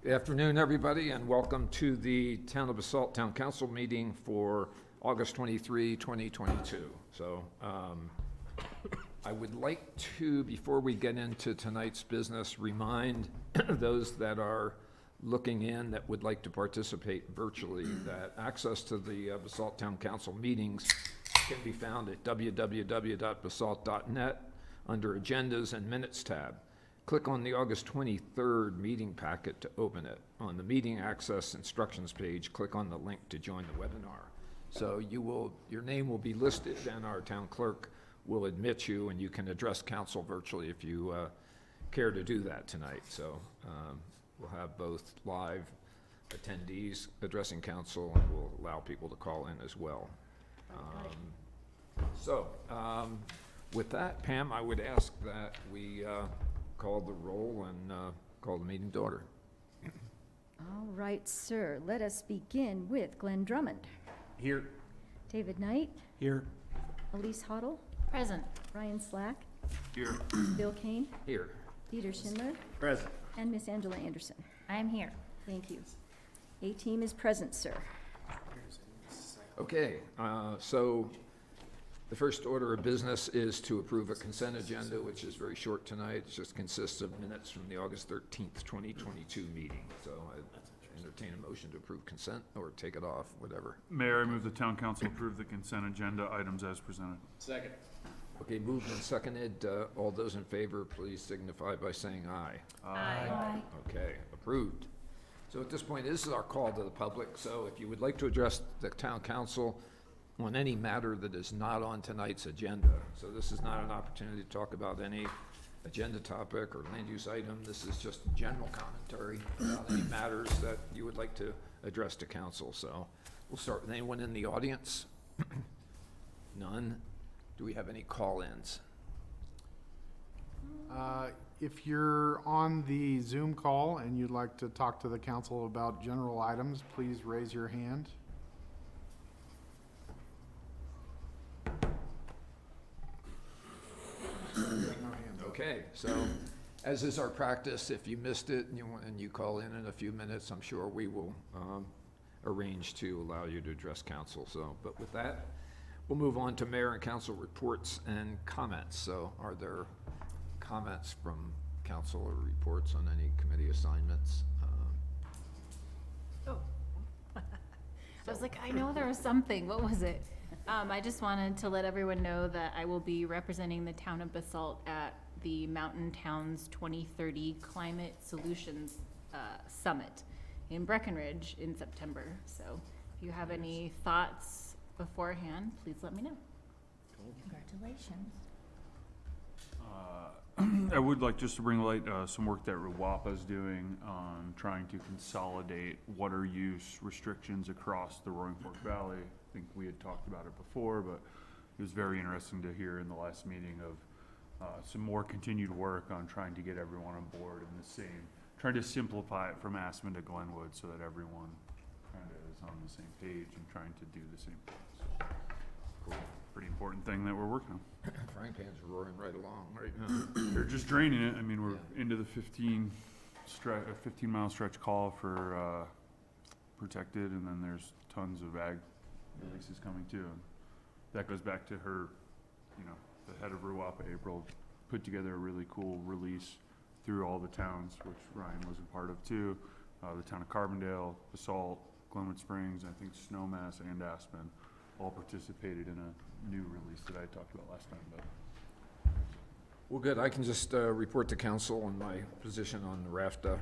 Good afternoon, everybody, and welcome to the Town of Basalt Town Council meeting for August 23, 2022. So I would like to, before we get into tonight's business, remind those that are looking in that would like to participate virtually that access to the Basalt Town Council meetings can be found at www.basalt.net under Agendas and Minutes tab. Click on the August 23rd meeting packet to open it. On the meeting access instructions page, click on the link to join the webinar. So your name will be listed and our town clerk will admit you and you can address council virtually if you care to do that tonight. So we'll have both live attendees addressing council and we'll allow people to call in as well. With that, Pam, I would ask that we call the roll and call the meeting to order. All right, sir. Let us begin with Glenn Drummond. Here. David Knight. Here. Elise Hoddle. Present. Ryan Slack. Here. Bill Kane. Here. Peter Schindler. Present. And Miss Angela Anderson. I am here. Thank you. A-team is present, sir. Okay, so the first order of business is to approve a consent agenda, which is very short tonight. It just consists of minutes from the August 13th, 2022 meeting. So I entertain a motion to approve consent or take it off, whatever. Mayor, I move the town council approve the consent agenda items as presented. Second. Okay, moved and seconded. All those in favor, please signify by saying aye. Aye. Okay, approved. So at this point, this is our call to the public. So if you would like to address the town council on any matter that is not on tonight's agenda. So this is not an opportunity to talk about any agenda topic or land use item. This is just general commentary about any matters that you would like to address to council. So we'll start with anyone in the audience. None. Do we have any call-ins? If you're on the Zoom call and you'd like to talk to the council about general items, please raise your hand. Okay, so as is our practice, if you missed it and you call in a few minutes, I'm sure we will arrange to allow you to address council. So, but with that, we'll move on to mayor and council reports and comments. So are there comments from council or reports on any committee assignments? Oh. I was like, I know there was something. What was it? I just wanted to let everyone know that I will be representing the town of Basalt at the Mountain Towns 2030 Climate Solutions Summit in Breckenridge in September. So if you have any thoughts beforehand, please let me know. Congratulations. I would like just to bring light some work that RWAPA is doing on trying to consolidate water use restrictions across the Roaring Fork Valley. I think we had talked about it before, but it was very interesting to hear in the last meeting of some more continued work on trying to get everyone on board in the same, trying to simplify it from Aspen to Glenwood so that everyone kind of is on the same page and trying to do the same thing. So, cool. Pretty important thing that we're working on. Frying pans are roaring right along right now. They're just draining it. I mean, we're into the 15-mile stretch call for protected, and then there's tons of ag releases coming too. And that goes back to her, the head of RWAPA, April, put together a really cool release through all the towns, which Ryan was a part of too. The town of Carbondale, Basalt, Glenwood Springs, I think Snowmass and Aspen all participated in a new release that I talked about last time. But Well, good. I can just report to council on my position on the RAFTA.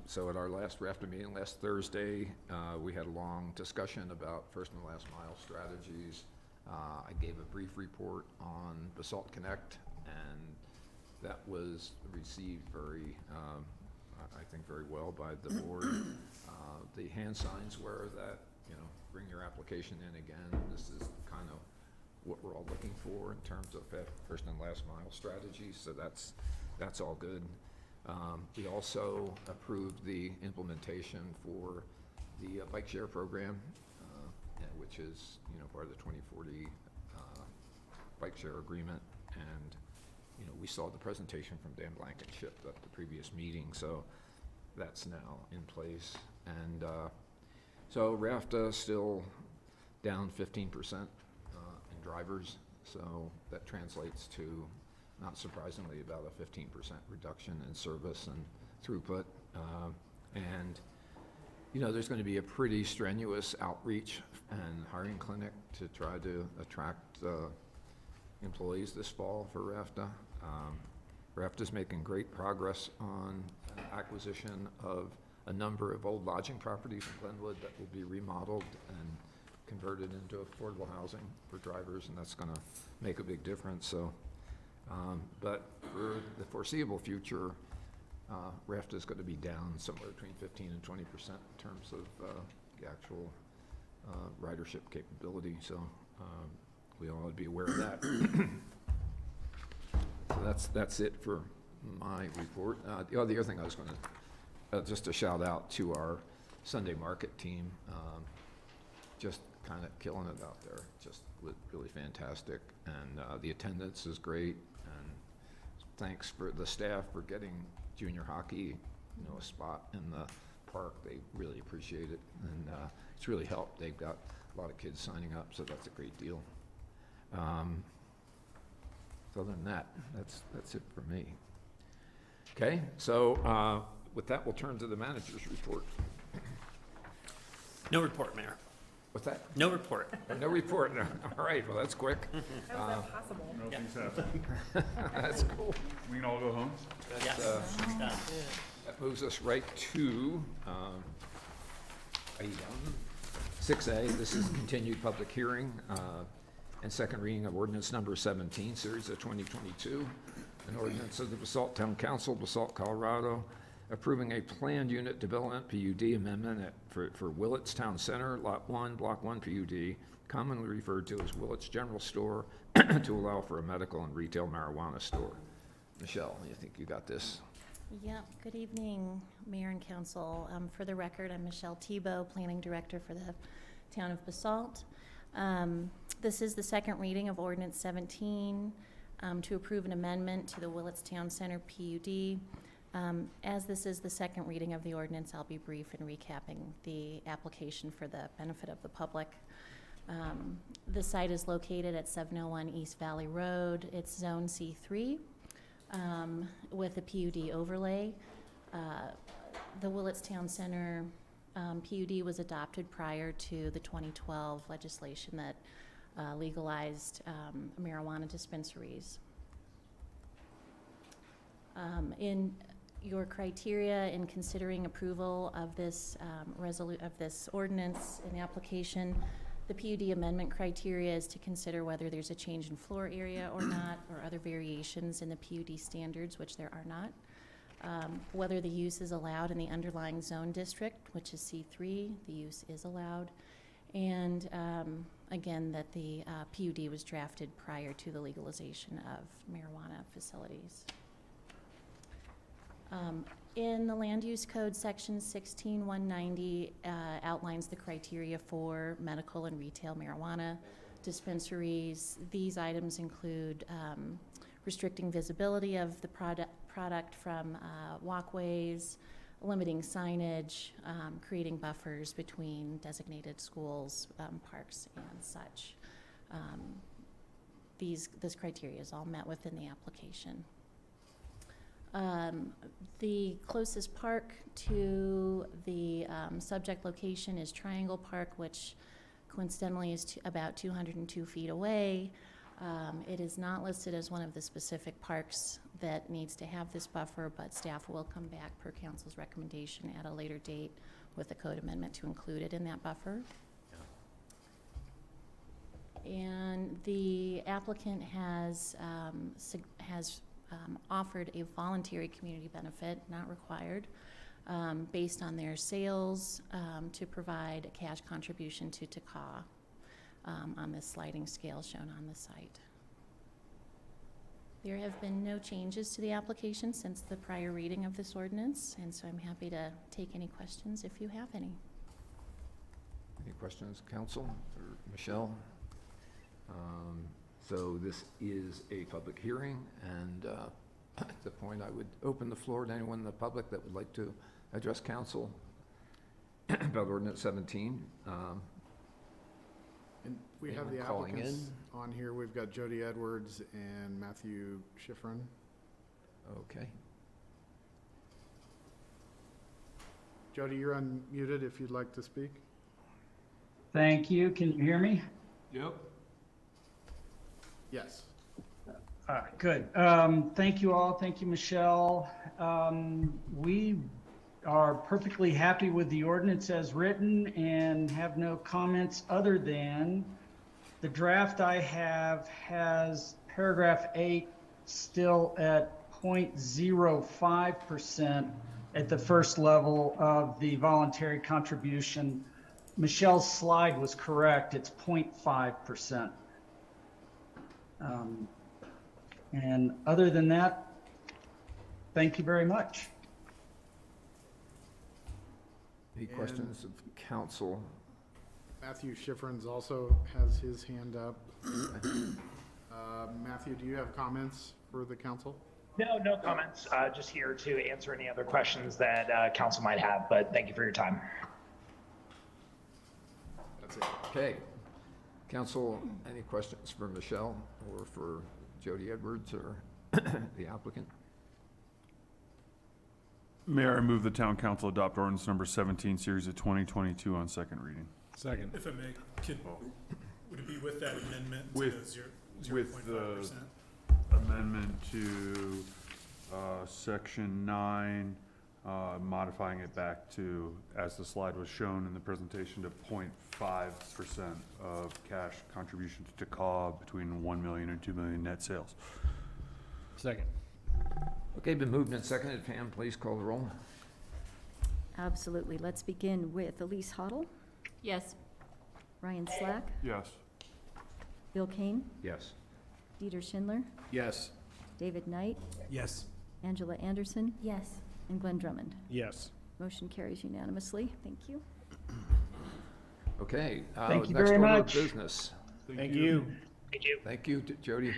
So at our last RAFTA meeting last Thursday, we had a long discussion about first and last mile strategies. I gave a brief report on Basalt Connect, and that was received very, I think very well by the board. The hand signs were that, bring your application in again. This is kind of what we're all looking for in terms of first and last mile strategies. So that's all good. We also approved the implementation for the bike share program, which is part of the 2040 bike share agreement. And we saw the presentation from Dan Blankenship at the previous meeting. So that's now in place. And so RAFTA still down 15% in drivers, so that translates to, not surprisingly, about a 15% reduction in service and throughput. And you know, there's going to be a pretty strenuous outreach and hiring clinic to try to attract employees this fall for RAFTA. RAFTA's making great progress on acquisition of a number of old lodging properties in Glenwood that will be remodeled and converted into affordable housing for drivers, and that's going to make a big difference. So, but for the foreseeable future, RAFTA is going to be down somewhere between 15 and 20% in terms of the actual ridership capability. So we all ought to be aware of that. So that's it for my report. The other thing I was going to, just a shout out to our Sunday market team, just kind of killing it out there, just really fantastic. And the attendance is great. And thanks for the staff for getting junior hockey, you know, a spot in the park. They really appreciate it, and it's really helped. They've got a lot of kids signing up, so that's a great deal. So other than that, that's it for me. Okay, so with that, we'll turn to the manager's report. No report, Mayor. What's that? No report. No report. No. All right, well, that's quick. How is that possible? No, Yeah. things happen. That's cool. We can all go home? Yes. Done. That moves us right to item 6A. This is continued public hearing and second reading of ordinance number 17, series of 2022. An ordinance of the Basalt Town Council, Basalt, Colorado, approving a planned unit development PUD amendment for Willits Town Center, Lot 1, Block 1 PUD, commonly referred to as Willits General Store, to allow for a medical and retail marijuana store. Michelle, you think you got this? Yeah, good evening, Mayor and Council. For the record, I'm Michelle Tebow, Planning Director for the Town of Basalt. This is the second reading of Ordinance 17 to approve an amendment to the Willits Town Center PUD. As this is the second reading of the ordinance, I'll be brief in recapping the application for the benefit of the public. The site is located at 701 East Valley Road. It's Zone C3 with a PUD overlay. The Willits Town Center PUD was adopted prior to the 2012 legislation that legalized marijuana dispensaries. In your criteria in considering approval of this this ordinance and application, the PUD amendment criteria is to consider whether there's a change in floor area or not, or other variations in the PUD standards, which there are not. Whether the use is allowed in the underlying zone district, which is C3, the use is allowed. And again, that the PUD was drafted prior to the legalization of marijuana facilities. In the Land Use Code, Section 16190 outlines the criteria for medical and retail marijuana dispensaries. These items include restricting visibility of the product from walkways, limiting signage, creating buffers between designated schools, parks, and such. This criteria is all met within the application. The closest park to the subject location is Triangle Park, which coincidentally is about 202 feet away. It is not listed as one of the specific parks that needs to have this buffer, but staff will come back per council's recommendation at a later date with a code amendment to include it in that buffer. And the applicant has offered a voluntary community benefit, not required, based on their sales to provide a cash contribution to TACA on this sliding scale shown on the site. There have been no changes to the application since the prior reading of this ordinance, and so I'm happy to take any questions if you have any. Any questions, council or Michelle? So this is a public hearing, and at the point I would open the floor to anyone in the public that would like to address council about ordinance 17. And we have the Anyone calling applicants on here. We've got Jody Edwards and Matthew Schifrin. Okay. Jody, you're unmuted if you'd like to speak. Thank you. Can you hear me? Yep. Yes. Good. Thank you all. Thank you, Michelle. We are perfectly happy with the ordinance as written and have no comments other than the draft I have has paragraph 8 still at 0.05% at the first level of the voluntary contribution. Michelle's slide was correct. It's 0.5%. And other than that, thank you very much. Any questions of council? Matthew Schifrin's also has his hand up. Matthew, do you have comments for the council? No, no comments. Just here to answer any other questions that council might have, but thank you for your time. That's it. Okay. Council, any questions for Michelle or for Jody Edwards or the applicant? Mayor, I move the town council adopt ordinance number 17, series of 2022 on second reading. Second. If I may, would it be with that amendment to With- the with 0.5%? Amendment to section 9, modifying it back to, as the slide was shown in the presentation, to 0.5% of cash contributions to COG between 1 million and 2 million net sales. Second. Okay, been moved and seconded. Pam, please call the roll. Absolutely. Let's begin with Elise Hoddle, Yes. Ryan Slack, Yes. Bill Kane, Yes. Dieter Schindler, Yes. David Knight, Yes. Angela Anderson, Yes. and Glenn Drummond. Yes. Motion carries unanimously. Thank you. Okay. Thank you next very order of much. business. Thank you. Thank you. Thank you, Jody.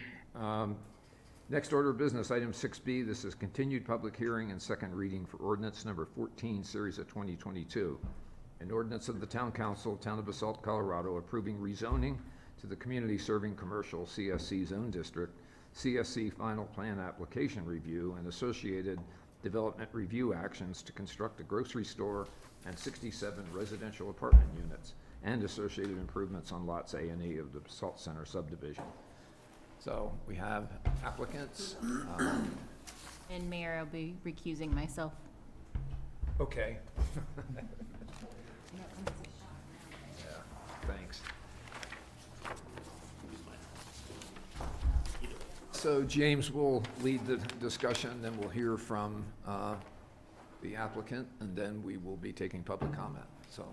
Next order of business, item 6B, this is continued public hearing and second reading for ordinance number 14, series of 2022. An ordinance of the Town Council, Town of Basalt, Colorado, approving rezoning to the Community Serving Commercial CSC Zone District, CSC Final Plan Application Review, and associated development review actions to construct a grocery store and 67 residential apartment units, and associated improvements on lots A and E of the Basalt Center subdivision. So we have applicants. And Mayor, I'll be recusing myself. Okay. Yeah, thanks. So James will lead the discussion, then we'll hear from the applicant, and then we will be taking public comment. So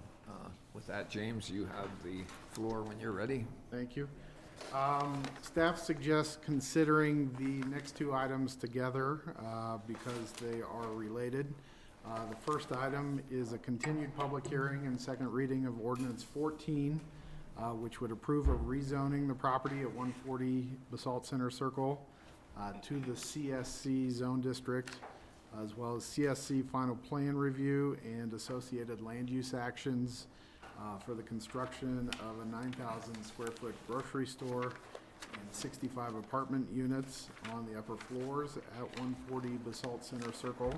with that, James, you have the floor when you're ready. Thank you. Staff suggests considering the next two items together because they are related. The first item is a continued public hearing and second reading of ordinance 14, which would approve of rezoning the property at 140 Basalt Center Circle to the CSC Zone District, as well as CSC Final Plan Review and associated land use actions for the construction of a 9,000 square foot grocery store and 65 apartment units on the upper floors at 140 Basalt Center Circle,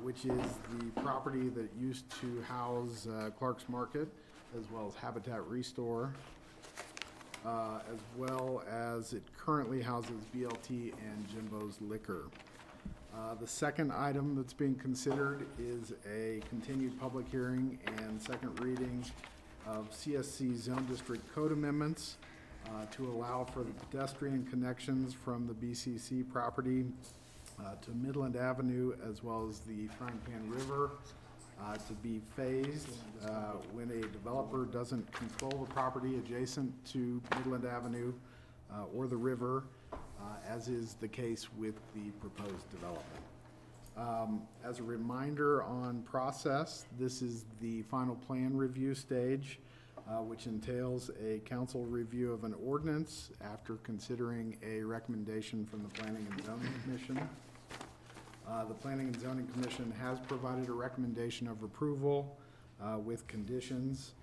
which is the property that used to house Clark's Market, as well as Habitat Restore, as well as it currently houses BLT and Jimbo's Liquor. The second item that's being considered is a continued public hearing and second reading of CSC Zone District Code amendments to allow for the pedestrian connections from the BCC property to Midland Avenue, as well as the Frying Pan River, to be phased when a developer doesn't control the property adjacent to Midland Avenue or the river, as is the case with the proposed development. As a reminder on process, this is the final plan review stage, which entails a council review of an ordinance after considering a recommendation from the Planning and Zoning Commission. The Planning and Zoning Commission has provided a recommendation of approval with conditions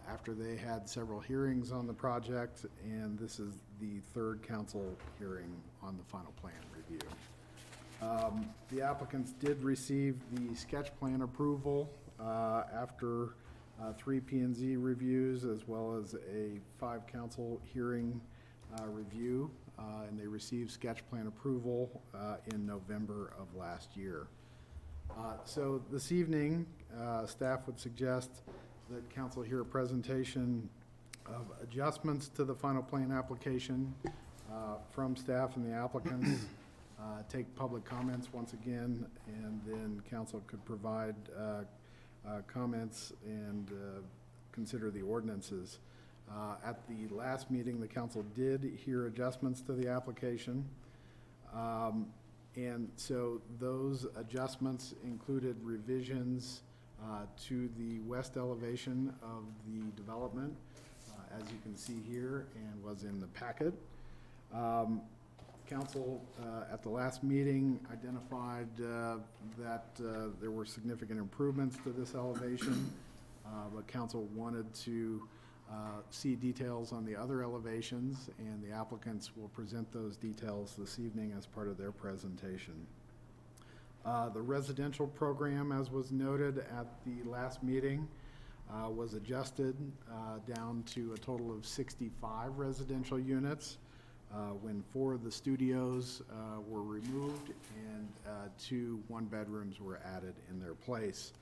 after they had several hearings on the project, and this is the third council hearing on the final plan review. The applicants did receive the sketch plan approval after 3 P&Z reviews, as well as a 5 council hearing review, and they received sketch plan approval in November of last year. So this evening, staff would suggest that council hear a presentation of adjustments to the final plan application from staff and the applicants, take public comments once again, and then council could provide comments and consider the ordinances. At the last meeting, the council did hear adjustments to the application. And so those adjustments included revisions to the west elevation of the development, as you can see here, and was in the packet. Council at the last meeting identified that there were significant improvements to this elevation, but council wanted to see details on the other elevations, and the applicants will present those details this evening as part of their presentation. The residential program, as was noted at the last meeting, was adjusted down to a total of 65 residential units when 4 of the studios were removed and 2 one-bedrooms were added in their place.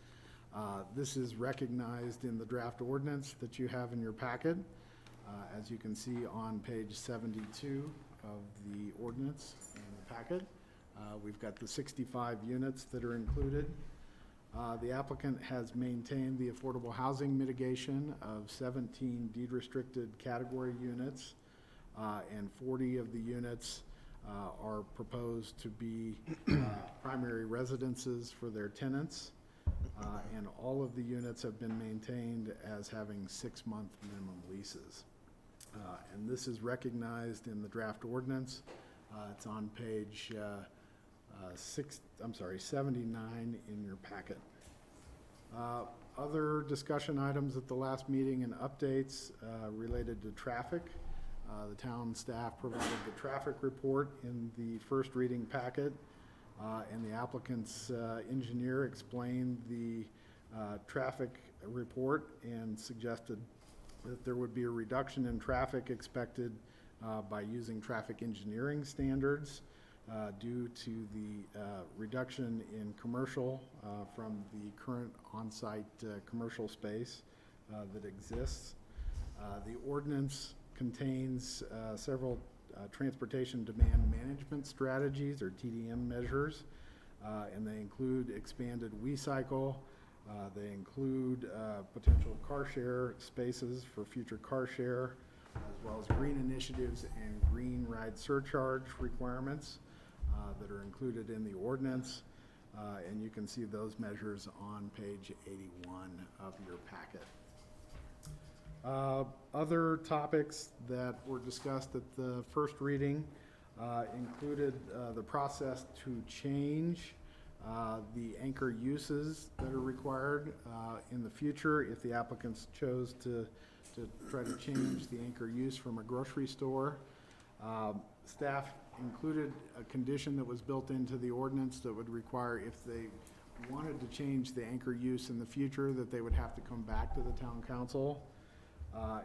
This is recognized in the draft ordinance that you have in your packet. As you can see on page 72 of the ordinance in the packet, we've got the 65 units that are included. The applicant has maintained the affordable housing mitigation of 17 deed-restricted category units, and 40 of the units are proposed to be primary residences for their tenants. And all of the units have been maintained as having 6-month minimum leases. And this is recognized in the draft ordinance. It's on page 79 in your packet. Other discussion items at the last meeting and updates related to traffic. The town staff provided the traffic report in the first reading packet. And the applicant's engineer explained the traffic report and suggested that there would be a reduction in traffic expected by using traffic engineering standards due to the reduction in commercial from the current on-site commercial space that exists. The ordinance contains several transportation demand management strategies, or TDM measures, and they include expanded WeCycle. They include potential car share spaces for future car share, as well as green initiatives and green ride surcharge requirements that are included in the ordinance. And you can see those measures on page 81 of your packet. Other topics that were discussed at the first reading included the process to change the anchor uses that are required in the future if the applicants chose to try to change the anchor use from a grocery store. Staff included a condition that was built into the ordinance that would require, if they wanted to change the anchor use in the future, that they would have to come back to the town council.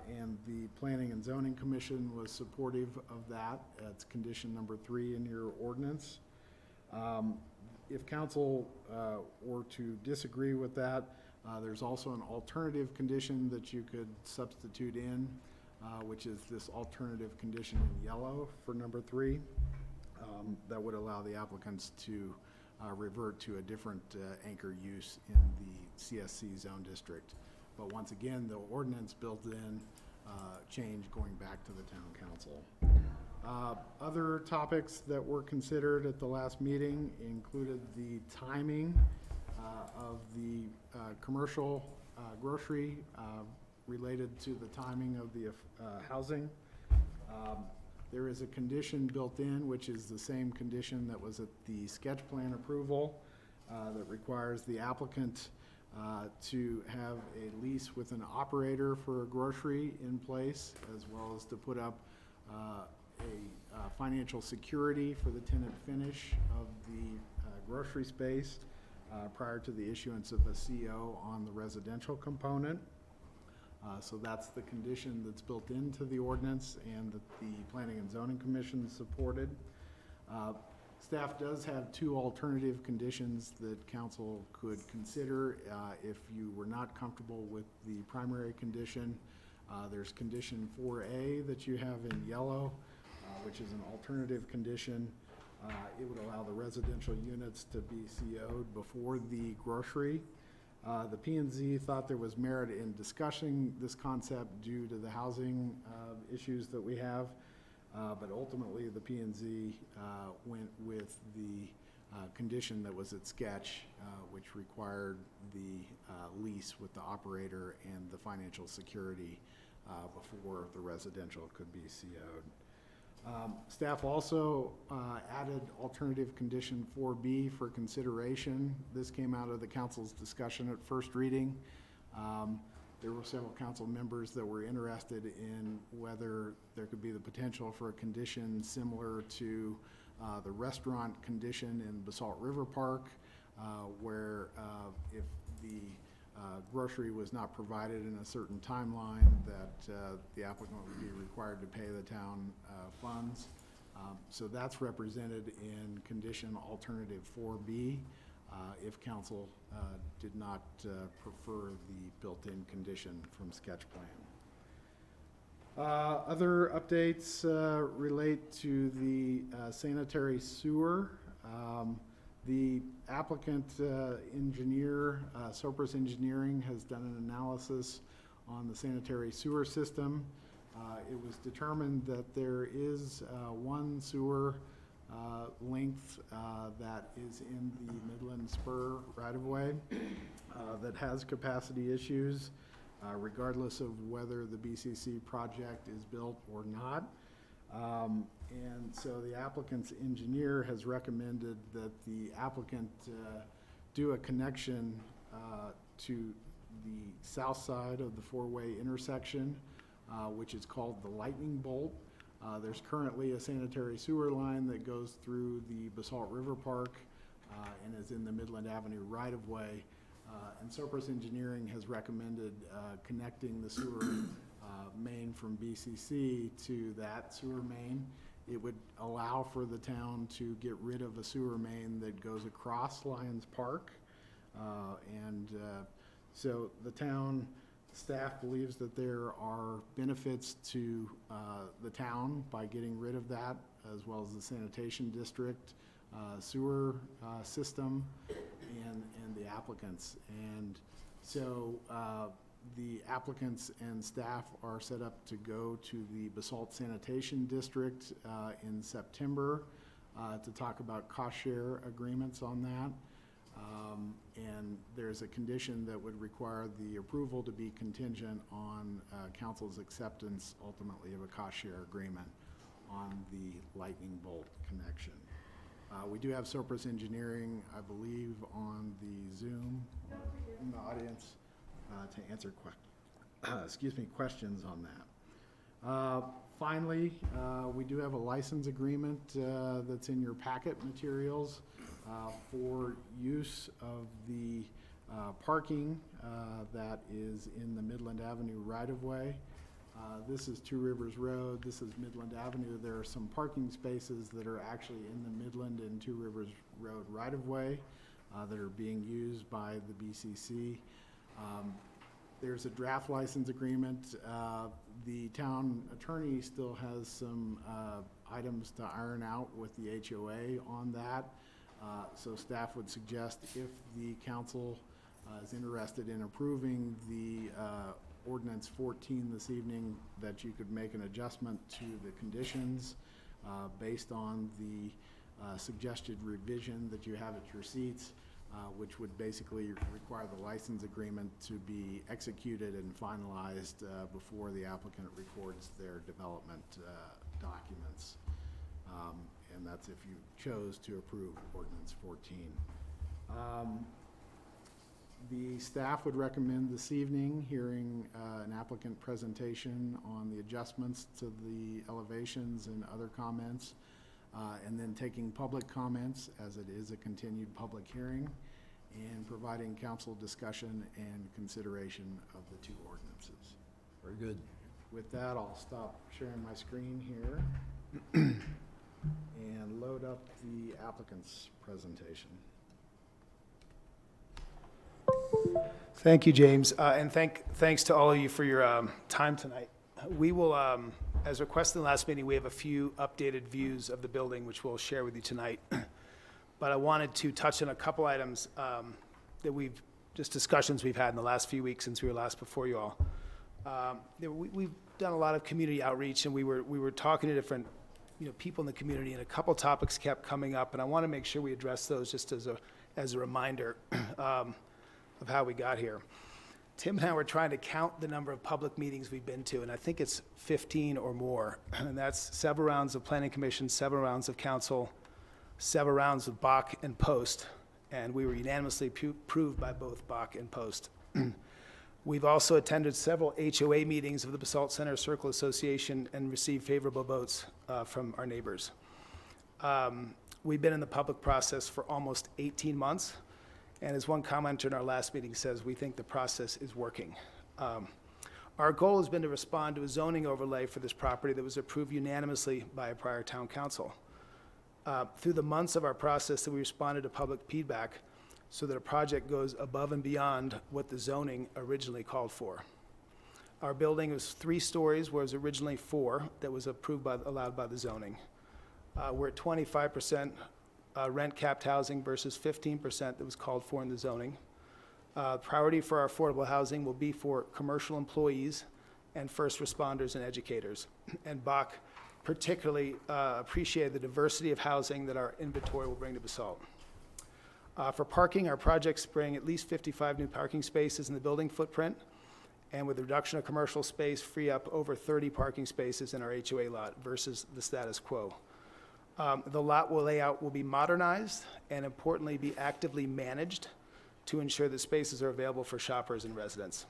And the Planning and Zoning Commission was supportive of that. It's condition number 3 in your ordinance. If council were to disagree with that, there's also an alternative condition that you could substitute in, which is this alternative condition in yellow for number 3. That would allow the applicants to revert to a different anchor use in the CSC zone district. But once again, the ordinance built in change going back to the town council. Other topics that were considered at the last meeting included the timing of the commercial grocery related to the timing of the housing. There is a condition built in, which is the same condition that was at the sketch plan approval, that requires the applicant to have a lease with an operator for a grocery in place, as well as to put up a financial security for the tenant finish of the grocery space prior to the issuance of a CO on the residential component. So that's the condition that's built into the ordinance and that the Planning and Zoning Commission supported. Staff does have two alternative conditions that council could consider if you were not comfortable with the primary condition. There's condition 4A that you have in yellow, which is an alternative condition. It would allow the residential units to be CO'd before the grocery. The P&Z thought there was merit in discussing this concept due to the housing issues that we have, but ultimately the P&Z went with the condition that was at sketch, which required the lease with the operator and the financial security before the residential could be CO'd. Staff also added alternative condition 4B for consideration. This came out of the council's discussion at first reading. There were several council members that were interested in whether there could be the potential for a condition similar to the restaurant condition in Basalt River Park, where if the grocery was not provided in a certain timeline, that the applicant would be required to pay the town funds. So that's represented in condition alternative 4B, if council did not prefer the built-in condition from sketch plan. Other updates relate to the sanitary sewer. The applicant engineer, Sopris Engineering, has done an analysis on the sanitary sewer system. It was determined that there is one sewer length that is in the Midland Spur right-of-way that has capacity issues, regardless of whether the BCC project is built or not. And so the applicant's engineer has recommended that the applicant do a connection to the south side of the four-way intersection, which is called the lightning bolt. There's currently a sanitary sewer line that goes through the Basalt River Park and is in the Midland Avenue right-of-way. And Sopris Engineering has recommended connecting the sewer main from BCC to that sewer main. It would allow for the town to get rid of a sewer main that goes across Lions Park. So the town staff believes that there are benefits to the town by getting rid of that, as well as the sanitation district, sewer system, and the applicants. And so the applicants and staff are set up to go to the Basalt Sanitation District in September to talk about cost share agreements on that. And there's a condition that would require the approval to be contingent on council's acceptance ultimately of a cost share agreement on the lightning bolt connection. We do have Sopris Engineering, I believe, on the Zoom in the audience to answer questions on that. Finally, we do have a license agreement that's in your packet materials for use of the parking that is in the Midland Avenue right-of-way. This is Two Rivers Road. This is Midland Avenue. There are some parking spaces that are actually in the Midland and Two Rivers Road right-of-way that are being used by the BCC. There's a draft license agreement. The town attorney still has some items to iron out with the HOA on that. So staff would suggest, if the council is interested in approving the ordinance 14 this evening, that you could make an adjustment to the conditions based on the suggested revision that you have at your seats, which would basically require the license agreement to be executed and finalized before the applicant records their development documents. And that's if you chose to approve ordinance 14. The staff would recommend this evening hearing an applicant presentation on the adjustments to the elevations and other comments, and then taking public comments, as it is a continued public hearing, and providing council discussion and consideration of the two ordinances. Very good. With that, I'll stop sharing my screen here and load up the applicant's presentation. Thank you, James, and thanks to all of you for your time tonight. We will, as requested in the last meeting, we have a few updated views of the building, which we'll share with you tonight. But I wanted to touch on a couple items that just discussions we've had in the last few weeks since we were last before you all. We've done a lot of community outreach, and we were talking to different people in the community, and a couple topics kept coming up, and I want to make sure we address those just as a reminder of how we got here. Tim and I were trying to count the number of public meetings we've been to, and I think it's 15 or more. And that's several rounds of planning commission, several rounds of council, several rounds of Bach and Post, and we were unanimously approved by both Bach and Post. We've also attended several HOA meetings of the Basalt Center Circle Association and received favorable votes from our neighbors. We've been in the public process for almost 18 months. And as one commenter in our last meeting says, we think the process is working. Our goal has been to respond to a zoning overlay for this property that was approved unanimously by a prior town council. Through the months of our process that we responded to public feedback so that a project goes above and beyond what the zoning originally called for. Our building was 3 stories, whereas originally 4 that was allowed by the zoning. We're at 25% rent capped housing versus 15% that was called for in the zoning. Priority for our affordable housing will be for commercial employees and first responders and educators. And Bach particularly appreciated the diversity of housing that our inventory will bring to Basalt. For parking, our projects bring at least 55 new parking spaces in the building footprint, and with the reduction of commercial space, free up over 30 parking spaces in our HOA lot versus the status quo. The lot layout will be modernized and importantly be actively managed to ensure that spaces are available for shoppers and residents.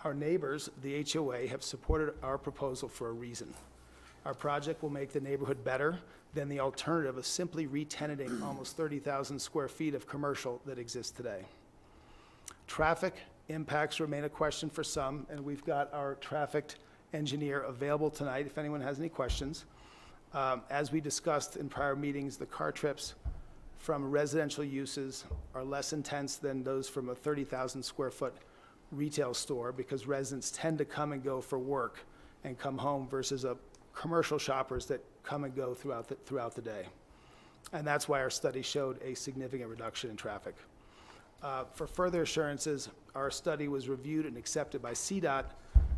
Our neighbors, the HOA, have supported our proposal for a reason. Our project will make the neighborhood better than the alternative of simply re-tenanting almost 30,000 square feet of commercial that exists today. Traffic impacts remain a question for some, and we've got our traffic engineer available tonight if anyone has any questions. As we discussed in prior meetings, the car trips from residential uses are less intense than those from a 30,000 square foot retail store because residents tend to come and go for work and come home versus commercial shoppers that come and go throughout the day. And that's why our study showed a significant reduction in traffic. For further assurances, our study was reviewed and accepted by CDOT,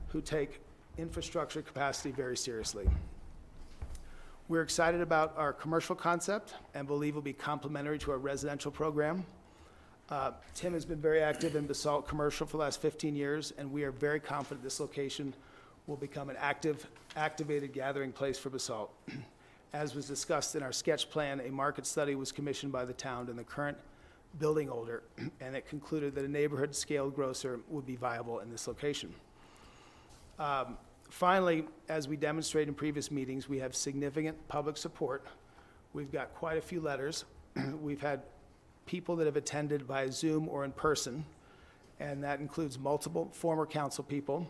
who take infrastructure capacity very seriously. We're excited about our commercial concept and believe it will be complementary to our residential program. Tim has been very active in Basalt commercial for the last 15 years, and we are very confident this location will become an activated gathering place for Basalt. As was discussed in our sketch plan, a market study was commissioned by the town and the current building holder, and it concluded that a neighborhood scaled grocer would be viable in this location. Finally, as we demonstrated in previous meetings, we have significant public support. We've got quite a few letters. We've had people that have attended via Zoom or in person, and that includes multiple former council people,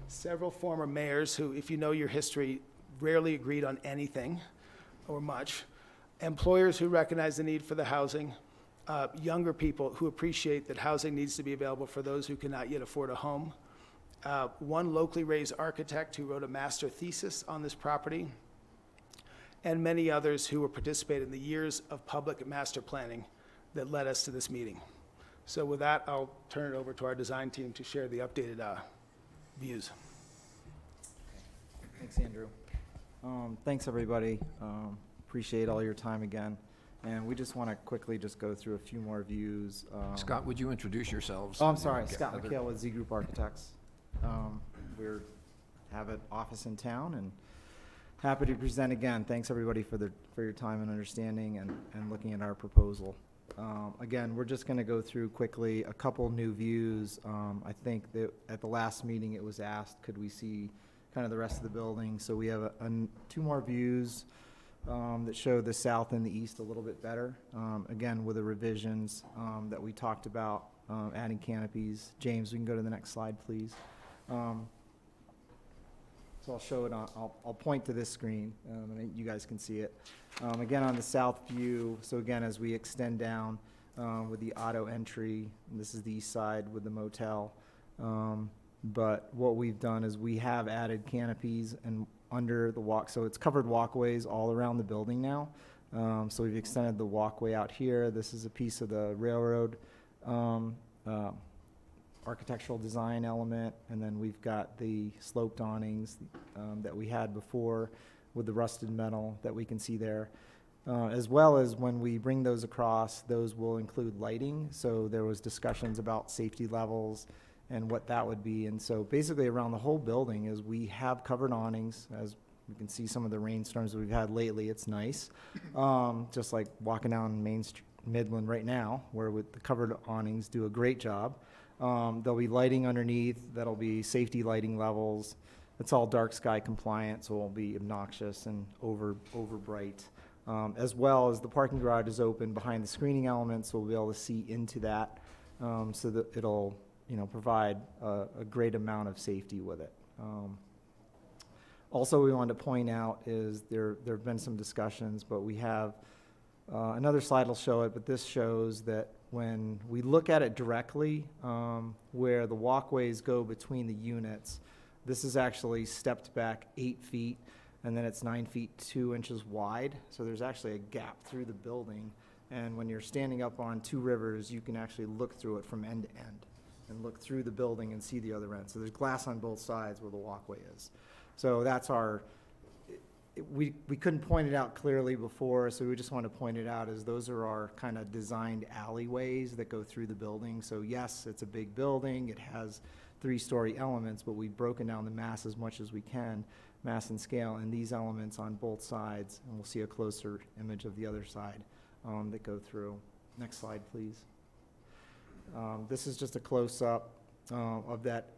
several former mayors who, if you know your history, rarely agreed on anything or much, employers who recognize the need for the housing, younger people who appreciate that housing needs to be available for those who cannot yet afford a home, one locally raised architect who wrote a master thesis on this property, and many others who were participating in the years of public master planning that led us to this meeting. So with that, I'll turn it over to our design team to share the updated views. Thanks, Andrew. Thanks, everybody. Appreciate all your time again. And we just want to quickly just go through a few more views. Scott, would you introduce yourselves? Oh, I'm sorry, Okay, Scott other- McHale with Z Group Architects. We have an office in town, and happy to present again. Thanks, everybody, for your time and understanding and looking at our proposal. Again, we're just going to go through quickly a couple new views. I think that at the last meeting it was asked, could we see kind of the rest of the building? So we have two more views that show the south and the east a little bit better. Again, with the revisions that we talked about, adding canopies. James, we can go to the next slide, please. So I'll show it on, I'll point to this screen, and you guys can see it. Again, on the south view, so again, as we extend down with the auto entry, and this is the east side with the motel. But what we've done is we have added canopies and under the walk, so it's covered walkways all around the building now. So we've extended the walkway out here. This is a piece of the railroad architectural design element, and then we've got the sloped awnings that we had before with the rusted metal that we can see there. As well as when we bring those across, those will include lighting. So there was discussions about safety levels and what that would be. And so basically around the whole building is we have covered awnings. As we can see some of the rainstorms that we've had lately, it's nice. Just like walking down Main Street, Midland right now, where with the covered awnings do a great job. There'll be lighting underneath, that'll be safety lighting levels. It's all dark sky compliant, so it won't be obnoxious and over bright. As well as the parking garage is open behind the screening elements, so we'll be able to see into that, so that it'll, provide a great amount of safety with it. Also, we wanted to point out is there have been some discussions, but we have another slide will show it, but this shows that when we look at it directly, where the walkways go between the units, this is actually stepped back 8 feet, and then it's 9 feet 2 inches wide. So there's actually a gap through the building. And when you're standing up on Two Rivers, you can actually look through it from end to end and look through the building and see the other end. So there's glass on both sides where the walkway is. So that's our, we couldn't point it out clearly before, so we just want to point it out as those are our kind of designed alleyways that go through the building. So yes, it's a big building, it has 3-story elements, but we've broken down the mass as much as we can, mass and scale, and these elements on both sides, and we'll see a closer image of the other side that go through. Next slide, please. This is just a close-up of that,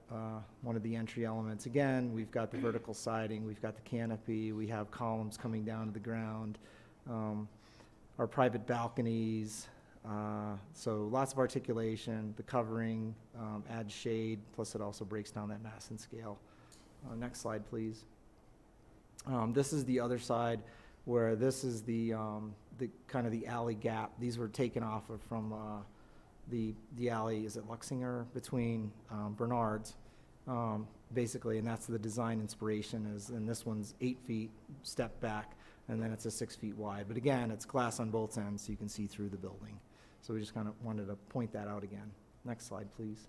one of the entry elements. Again, we've got the vertical siding, we've got the canopy, we have columns coming down to the ground, our private balconies, so lots of articulation. The covering adds shade, plus it also breaks down that mass and scale. Next slide, please. This is the other side, where this is the kind of the alley gap. These were taken off of from the alley, is it Luxinger, between Bernard's, basically, and that's the design inspiration is, and this one's 8 feet, step back, and then it's a 6 feet wide. But again, it's glass on both ends, so you can see through the building. So we just kind of wanted to point that out again. Next slide, please.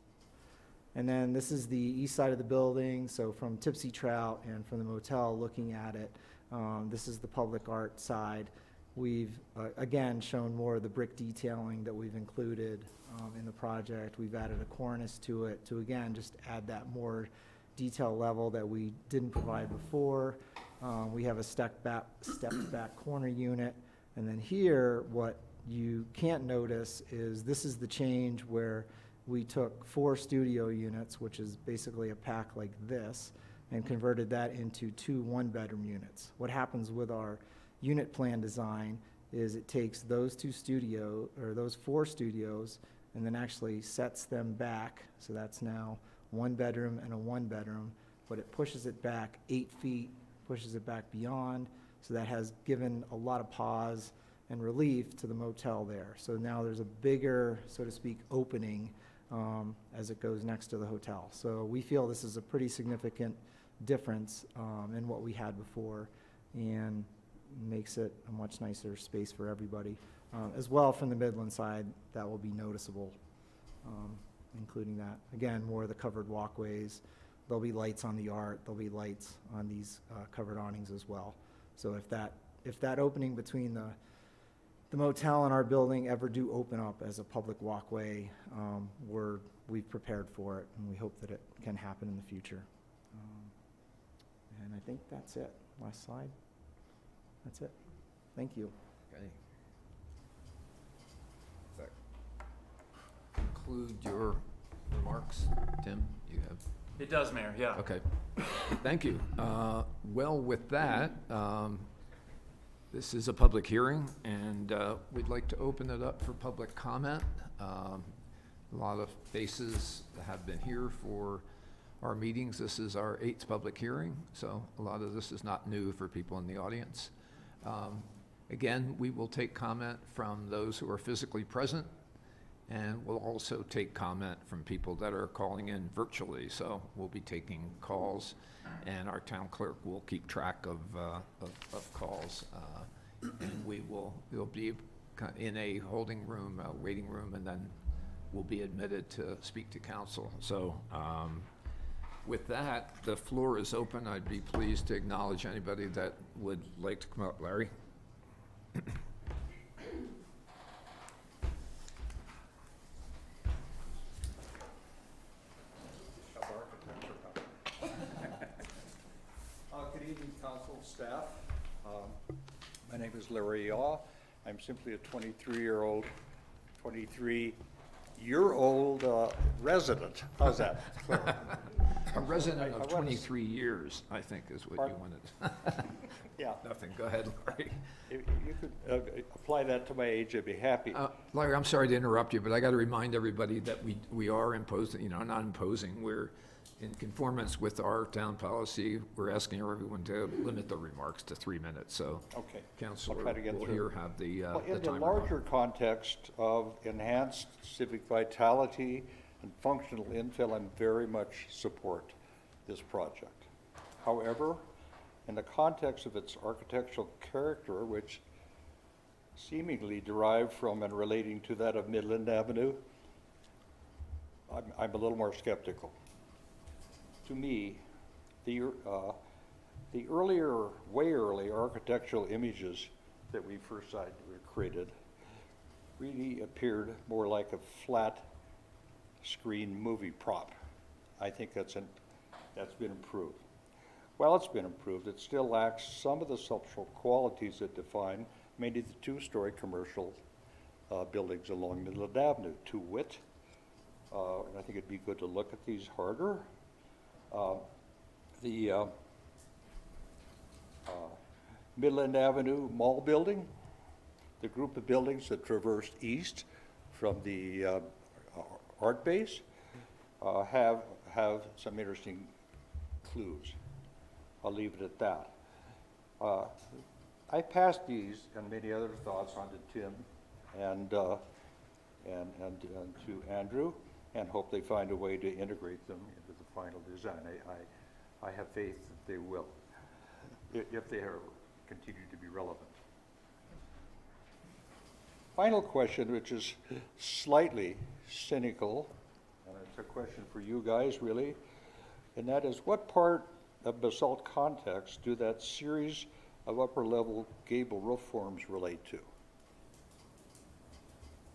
And then this is the east side of the building, so from Tipsy Trout and from the motel looking at it, this is the public art side. We've, again, shown more of the brick detailing that we've included in the project. We've added a cornice to it to, again, just add that more detail level that we didn't provide before. We have a stepped back corner unit. And then here, what you can't notice is this is the change where we took 4 studio units, which is basically a pack like this, and converted that into 2 one-bedroom units. What happens with our unit plan design is it takes those 4 studios and then actually sets them back. So that's now 1 bedroom and a 1 bedroom, but it pushes it back 8 feet, pushes it back beyond. So that has given a lot of pause and relief to the motel there. So now there's a bigger, so to speak, opening as it goes next to the hotel. So we feel this is a pretty significant difference in what we had before, and makes it a much nicer space for everybody. As well, from the Midland side, that will be noticeable, including that. Again, more of the covered walkways. There'll be lights on the art. There'll be lights on these covered awnings as well. So if that opening between the motel and our building ever do open up as a public walkway, we've prepared for it, and we hope that it can happen in the future. And I think that's it. last slide. That's it. Thank you. Okay. Does that conclude your remarks? Tim, you have? It does, Mayor, yeah. Okay, thank you. Well, with that, this is a public hearing, and we'd like to open it up for public comment. A lot of faces have been here for our meetings. This is our 8th public hearing, so a lot of this is not new for people in the audience. Again, we will take comment from those who are physically present, and we'll also take comment from people that are calling in virtually. So we'll be taking calls, and our town clerk will keep track of calls. And we'll be in a holding room, a waiting room, and then we'll be admitted to speak to council. So with that, the floor is open. I'd be pleased to acknowledge anybody that would like to come up. Larry? Good evening, council, staff. My name is Larry Yaw. I'm simply a 23-year-old resident. How's that? A resident of 23 years, I think, is what you wanted. Yeah. Nothing, go ahead, Larry. If you could apply that to my age, I'd be happy. Larry, I'm sorry to interrupt you, but I got to remind everybody that we are imposing, not imposing, we're in conformance with our town policy. We're asking everyone to limit their remarks to 3 minutes, so. Okay. Councilor I'll try to get will through. here have the Well, in the timer. larger context of enhanced civic vitality and functional infill, I'm very much support this project. However, in the context of its architectural character, which seemingly derived from and relating to that of Midland Avenue, I'm a little more skeptical. To me, the way early architectural images that we first saw created really appeared more like a flat screen movie prop. I think that's been improved. While it's been improved, it still lacks some of the sculptural qualities that define mainly the two-story commercial buildings along Midland Avenue, to wit. And I think it'd be good to look at these harder. The Midland Avenue Mall building, the group of buildings that traversed east from the art base, have some interesting clues. I'll leave it at that. I passed these and many other thoughts on to Tim and to Andrew, and hope they find a way to integrate them into the final design. I have faith that they will, if they are continue to be relevant. Final question, which is slightly cynical, and it's a question for you guys really, and that is, what part of Basalt context do that series of upper level gable roof forms relate to?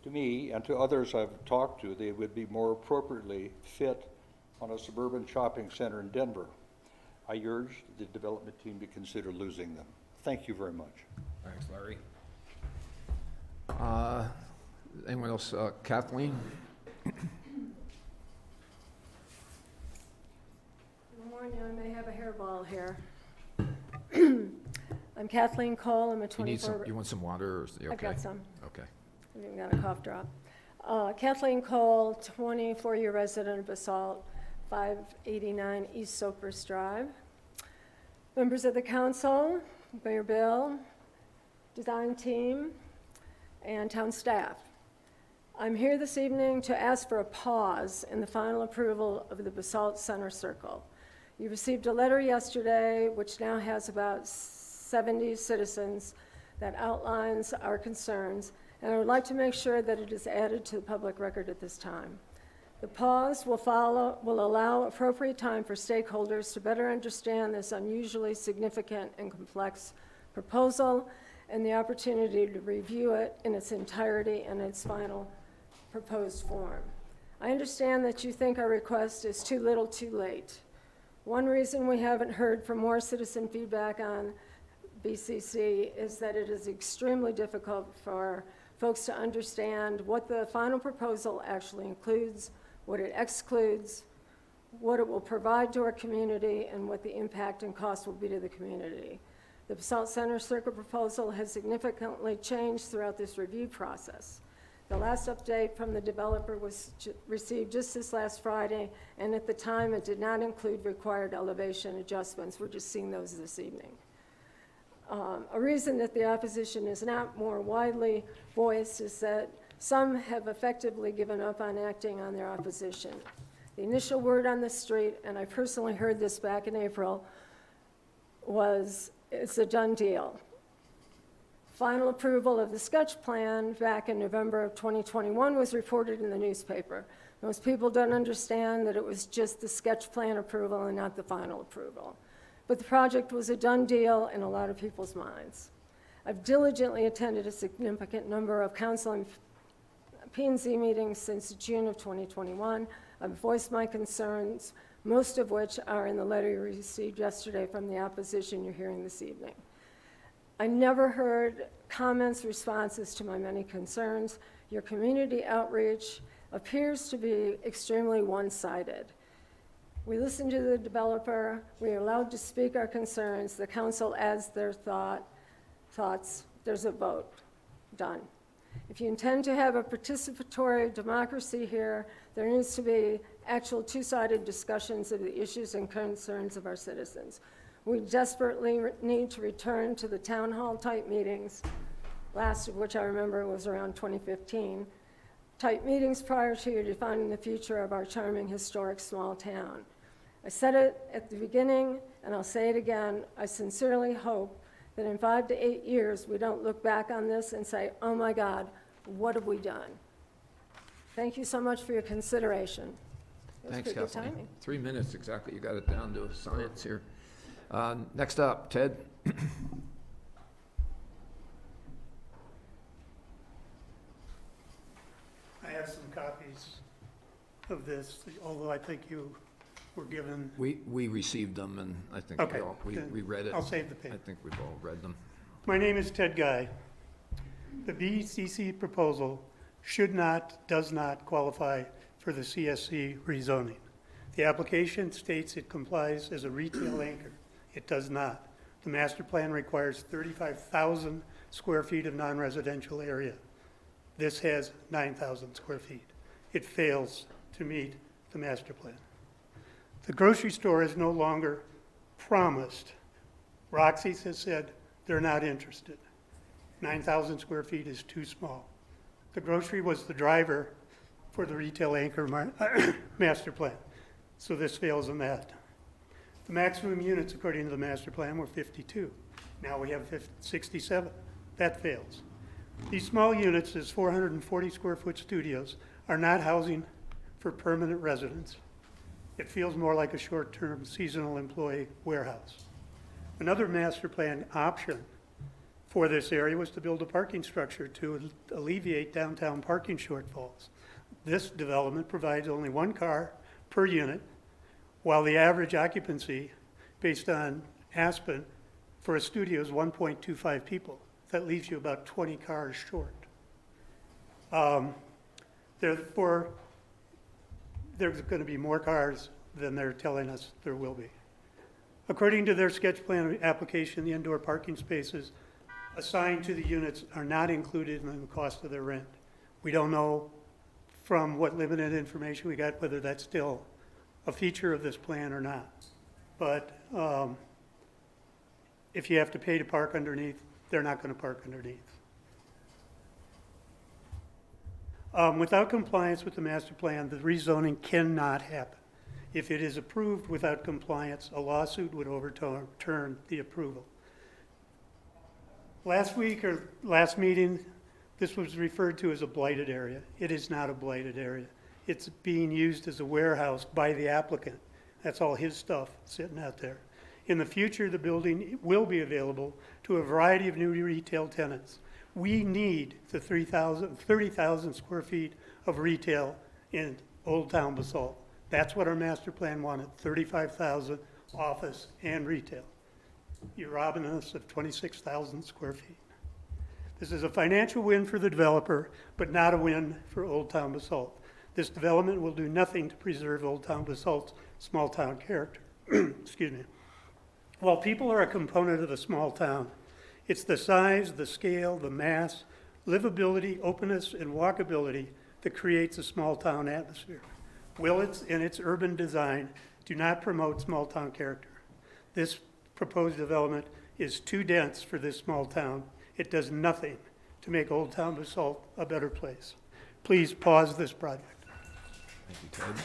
To me, and to others I've talked to, they would be more appropriately fit on a suburban shopping center in Denver. I urge the development team to consider losing them. Thank you very much. Thanks, Larry. Anyone else? Kathleen? Good morning, I may have a hairball here. I'm Kathleen Cole, I'm a 24... You want some water, or is it okay? I've got some. Okay. I've even got a cough drop. Kathleen Cole, 24-year resident of Basalt, 589 East Soapers Drive. Members of the council, Mayor Bill, design team, and town staff. I'm here this evening to ask for a pause in the final approval of the Basalt Center Circle. You received a letter yesterday, which now has about 70 citizens, that outlines our concerns, and I would like to make sure that it is added to the public record at this time. The pause will allow appropriate time for stakeholders to better understand this unusually significant and complex proposal, and the opportunity to review it in its entirety and its final proposed form. I understand that you think our request is too little too late. One reason we haven't heard from more citizen feedback on BCC is that it is extremely difficult for folks to understand what the final proposal actually includes, what it excludes, what it will provide to our community, and what the impact and cost will be to the community. The Basalt Center Circuit proposal has significantly changed throughout this review process. The last update from the developer was received just this last Friday, and at the time, it did not include required elevation adjustments. We're just seeing those this evening. A reason that the opposition is not more widely voiced is that some have effectively given up on acting on their opposition. The initial word on the street, and I personally heard this back in April, was it's a done deal. Final approval of the sketch plan back in November of 2021 was reported in the newspaper. Most people don't understand that it was just the sketch plan approval and not the final approval. But the project was a done deal in a lot of people's minds. I've diligently attended a significant number of council and P&Z meetings since June of 2021. I've voiced my concerns, most of which are in the letter you received yesterday from the opposition you're hearing this evening. I never heard comments, responses to my many concerns. Your community outreach appears to be extremely one-sided. We listened to the developer, we are allowed to speak our concerns, the council adds their thoughts, there's a vote, done. If you intend to have a participatory democracy here, there needs to be actual two-sided discussions of the issues and concerns of our citizens. We desperately need to return to the town hall type meetings, last of which I remember was around 2015, type meetings prior to defining the future of our charming historic small town. I said it at the beginning, and I'll say it again, I sincerely hope that in 5 to 8 years, we don't look back on this and say, oh my God, what have we done? Thank you so much for your consideration. It was Thanks, pretty good Kathleen. timing. 3 minutes exactly. You got it down to a science here. Next up, Ted. I have some copies of this, although I think you were given. We received them, and I think Okay, we then read it. I'll save the paper. I think we've all read them. My name is Ted Guy. The BCC proposal does not qualify for the CSC rezoning. The application states it complies as a retail anchor. It does not. The master plan requires 35,000 square feet of non-residential area. This has 9,000 square feet. It fails to meet the master plan. The grocery store is no longer promised. Roxy's has said they're not interested. 9,000 square feet is too small. The grocery was the driver for the retail anchor master plan, so this fails on that. The maximum units, according to the master plan, were 52. Now we have 67. That fails. These small units, as 440 square foot studios, are not housing for permanent residents. It feels more like a short-term seasonal employee warehouse. Another master plan option for this area was to build a parking structure to alleviate downtown parking shortfalls. This development provides only 1 car per unit, while the average occupancy based on Aspen for a studio is 1.25 people. That leaves you about 20 cars short. Therefore, there's going to be more cars than they're telling us there will be. According to their sketch plan application, the indoor parking spaces assigned to the units are not included in the cost of their rent. We don't know from what limited information we got whether that's still a feature of this plan or not. But if you have to pay to park underneath, they're not going to park underneath. Without compliance with the master plan, the rezoning cannot happen. If it is approved without compliance, a lawsuit would overturn the approval. Last week or last meeting, this was referred to as a blighted area. It is not a blighted area. It's being used as a warehouse by the applicant. That's all his stuff sitting out there. In the future, the building will be available to a variety of new retail tenants. We need the 30,000 square feet of retail in Old Town Basalt. That's what our master plan wanted, 35,000 office, and retail. You're robbing us of 26,000 square feet. This is a financial win for the developer, but not a win for Old Town Basalt. This development will do nothing to preserve Old Town Basalt's small town character. Excuse me. While people are a component of a small town, it's the size, the scale, the mass, livability, openness, and walkability that creates a small town atmosphere. Willits and its urban design do not promote small town character. This proposed development is too dense for this small town. It does nothing to make Old Town Basalt a better place. Please pause this project. Thank you, Ted.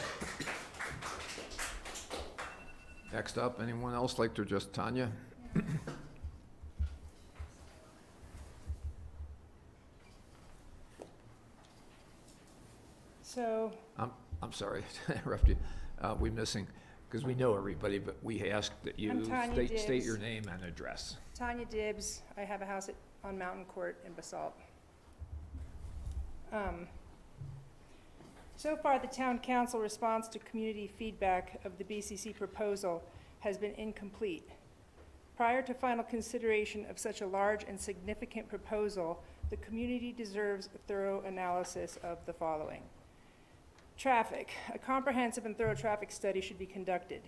Next up, anyone else like to just Tanya? So, I'm sorry to interrupt you. We're missing, because we know everybody, but we ask that you I'm Tanya state Dibbs. your name and address. Tanya Dibbs, I have a house on Mountain Court in Basalt. So far, the town council response to community feedback of the BCC proposal has been incomplete. Prior to final consideration of such a large and significant proposal, the community deserves a thorough analysis of the following. Traffic. A comprehensive and thorough traffic study should be conducted.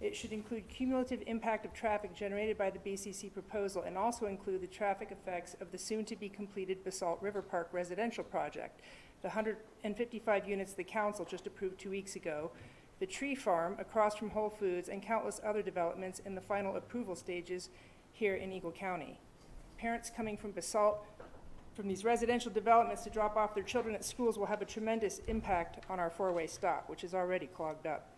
It should include cumulative impact of traffic generated by the BCC proposal and also include the traffic effects of the soon-to-be-completed Basalt River Park residential project, the 155 units the council just approved 2 weeks ago, the tree farm across from Whole Foods, and countless other developments in the final approval stages here in Eagle County. Parents coming from Basalt, from these residential developments to drop off their children at schools will have a tremendous impact on our four-way stop, which is already clogged up.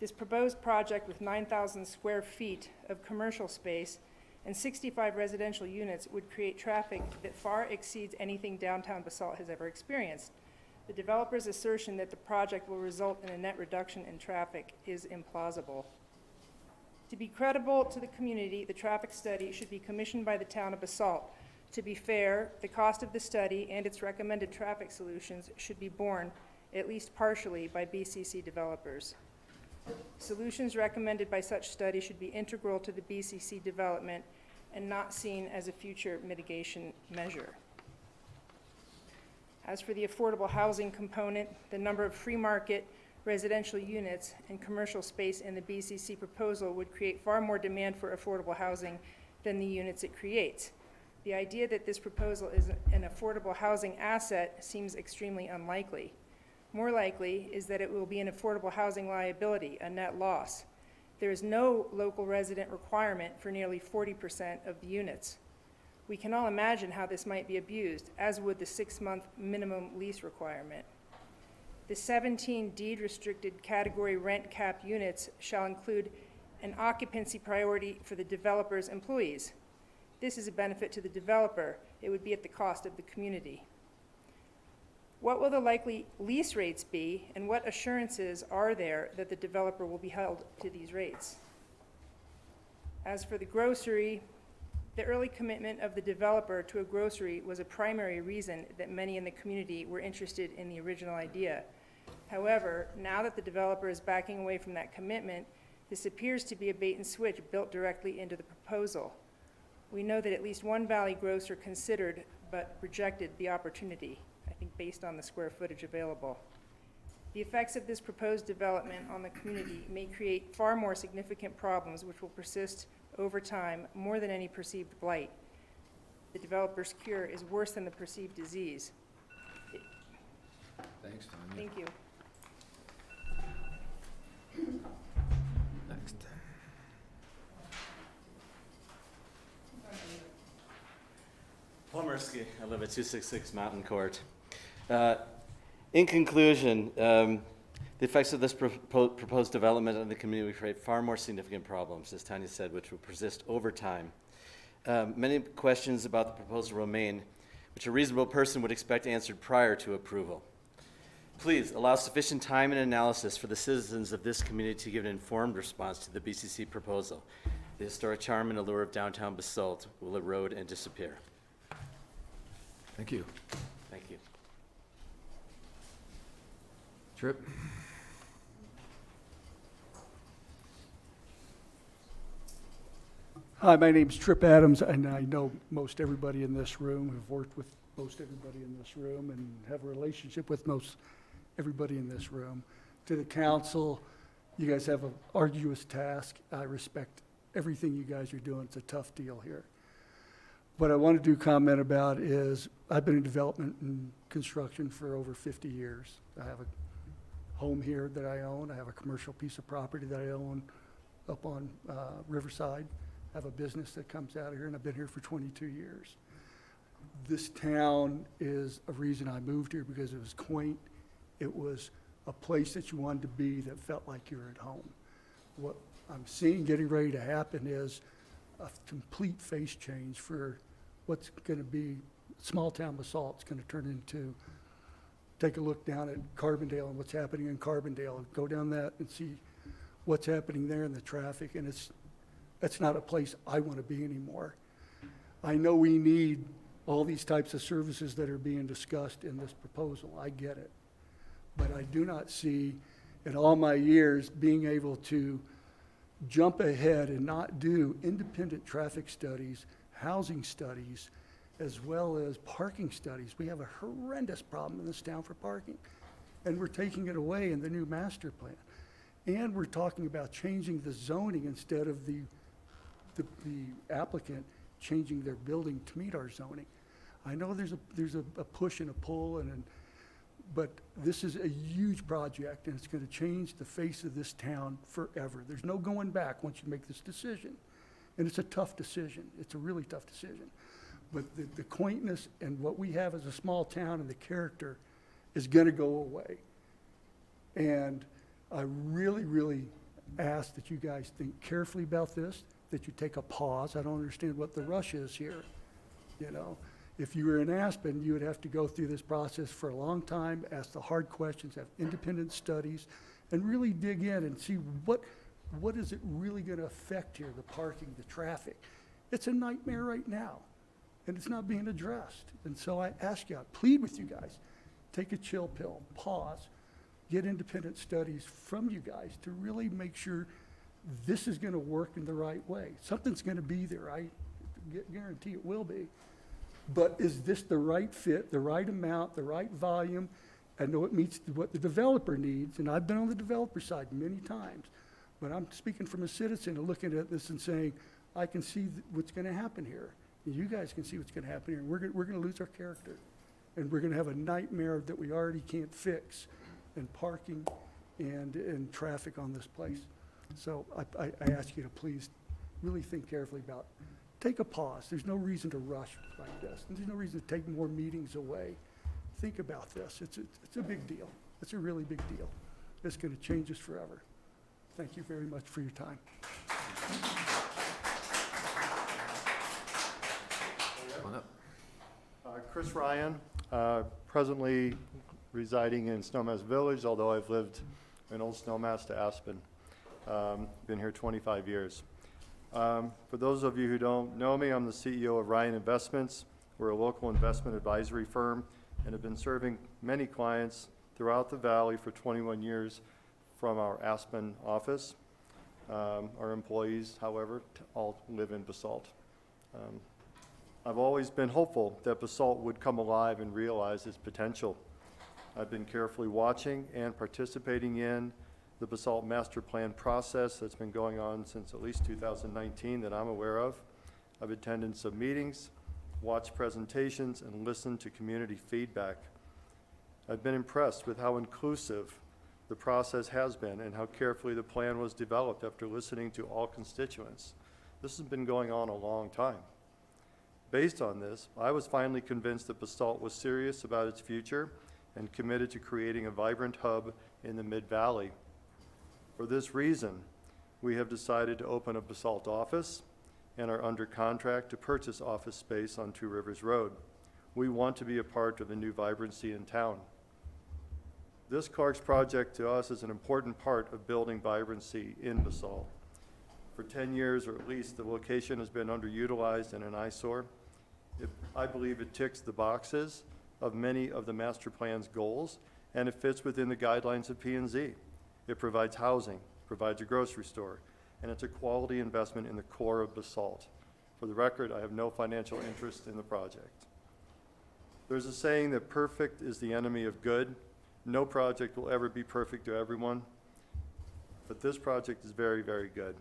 This proposed project with 9,000 square feet of commercial space and 65 residential units would create traffic that far exceeds anything downtown Basalt has ever experienced. The developer's assertion that the project will result in a net reduction in traffic is implausible. To be credible to the community, the traffic study should be commissioned by the town of Basalt. To be fair, the cost of the study and its recommended traffic solutions should be borne, at least partially, by BCC developers. Solutions recommended by such study should be integral to the BCC development and not seen as a future mitigation measure. As for the affordable housing component, the number of free market residential units and commercial space in the BCC proposal would create far more demand for affordable housing than the units it creates. The idea that this proposal is an affordable housing asset seems extremely unlikely. More likely is that it will be an affordable housing liability, a net loss. There is no local resident requirement for nearly 40% of the units. We can all imagine how this might be abused, as would the 6-month minimum lease requirement. The 17 deed-restricted category rent cap units shall include an occupancy priority for the developer's employees. This is a benefit to the developer. It would be at the cost of the community. What will the likely lease rates be, and what assurances are there that the developer will be held to these rates? As for the grocery, the early commitment of the developer to a grocery was a primary reason that many in the community were interested in the original idea. However, now that the developer is backing away from that commitment, this appears to be a bait and switch built directly into the proposal. We know that at least one Valley grocer considered but rejected the opportunity, I think based on the square footage available. The effects of this proposed development on the community may create far more significant problems which will persist over time more than any perceived blight. The developer's cure is worse than the perceived disease. Thanks, Tanya. Thank you. Next. Paul Mursky, I live at 266 Mountain Court. In conclusion, the effects of this proposed development on the community will create far more significant problems, as Tanya said, which will persist over time. Many questions about the proposal remain, which a reasonable person would expect answered prior to approval. Please allow sufficient time and analysis for the citizens of this community to give an informed response to the BCC proposal. The historic charm and allure of downtown Basalt will erode and disappear. Thank you. Thank you. Tripp? Hi, my name's Trip Adams, and I know most everybody in this room, have worked with most everybody in this room, and have a relationship with most everybody in this room. To the council, you guys have an arduous task. I respect everything you guys are doing. It's a tough deal here. What I want to do comment about is, I've been in development and construction for over 50 years. I have a home here that I own. I have a commercial piece of property that I own up on Riverside. I have a business that comes out of here, and I've been here for 22 years. This town is a reason I moved here, because it was quaint. It was a place that you wanted to be that felt like you were at home. What I'm seeing getting ready to happen is a complete face change for what's going to be small town Basalt. It's going to turn into, take a look down at Carbondale and what's happening in Carbondale, go down that and see what's happening there in the traffic, and that's not a place I want to be anymore. I know we need all these types of services that are being discussed in this proposal. I get it. But I do not see, in all my years, being able to jump ahead and not do independent traffic studies, housing studies, as well as parking studies. We have a horrendous problem in this town for parking, and we're taking it away in the new master plan. And we're talking about changing the zoning instead of the applicant changing their building to meet our zoning. I know there's a push and a pull, but this is a huge project, and it's going to change the face of this town forever. There's no going back once you make this decision. And it's a tough decision. It's a really tough decision. But the quaintness and what we have as a small town and the character is going to go away. And I really, really ask that you guys think carefully about this, that you take a pause. I don't understand what the rush is here. You know, if you were in Aspen, you would have to go through this process for a long time, ask the hard questions, have independent studies, and really dig in and see what is it really going to affect here, the parking, the traffic. It's a nightmare right now, and it's not being addressed. And so I ask you, I plead with you guys, take a chill pill, pause, get independent studies from you guys to really make sure this is going to work in the right way. Something's going to be there. I guarantee it will be. But is this the right fit, the right amount, the right volume? I know it meets what the developer needs, and I've been on the developer side many times. But I'm speaking from a citizen and looking at this and saying, I can see what's going to happen here. And you guys can see what's going to happen here. And we're going to lose our character. And we're going to have a nightmare that we already can't fix in parking and traffic on this place. So I ask you to please really think carefully about, take a pause. There's no reason to rush like this. And there's no reason to take more meetings away. Think about this. It's a big deal. It's a really big deal. It's going to change us forever. Thank you very much for your time. Come on up. Chris Ryan, presently residing in Snowmass Village, although I've lived in Old Snowmass to Aspen. Been here 25 years. For those of you who don't know me, I'm the CEO of Ryan Investments. We're a local investment advisory firm and have been serving many clients throughout the valley for 21 years from our Aspen office. Our employees, however, all live in Basalt. I've always been hopeful that Basalt would come alive and realize its potential. I've been carefully watching and participating in the Basalt Master Plan process that's been going on since at least 2019 that I'm aware of. I've attended some meetings, watched presentations, and listened to community feedback. I've been impressed with how inclusive the process has been and how carefully the plan was developed after listening to all constituents. This has been going on a long time. Based on this, I was finally convinced that Basalt was serious about its future and committed to creating a vibrant hub in the Mid-Valley. For this reason, we have decided to open a Basalt office and are under contract to purchase office space on Two Rivers Road. We want to be a part of the new vibrancy in town. This Clark's project to us is an important part of building vibrancy in Basalt. For 10 years, or at least, the location has been underutilized and an eyesore. I believe it ticks the boxes of many of the master plan's goals, and it fits within the guidelines of P&Z. It provides housing, provides a grocery store, and it's a quality investment in the core of Basalt. For the record, I have no financial interest in the project. There's a saying that perfect is the enemy of good. No project will ever be perfect to everyone, but this project is very, very good.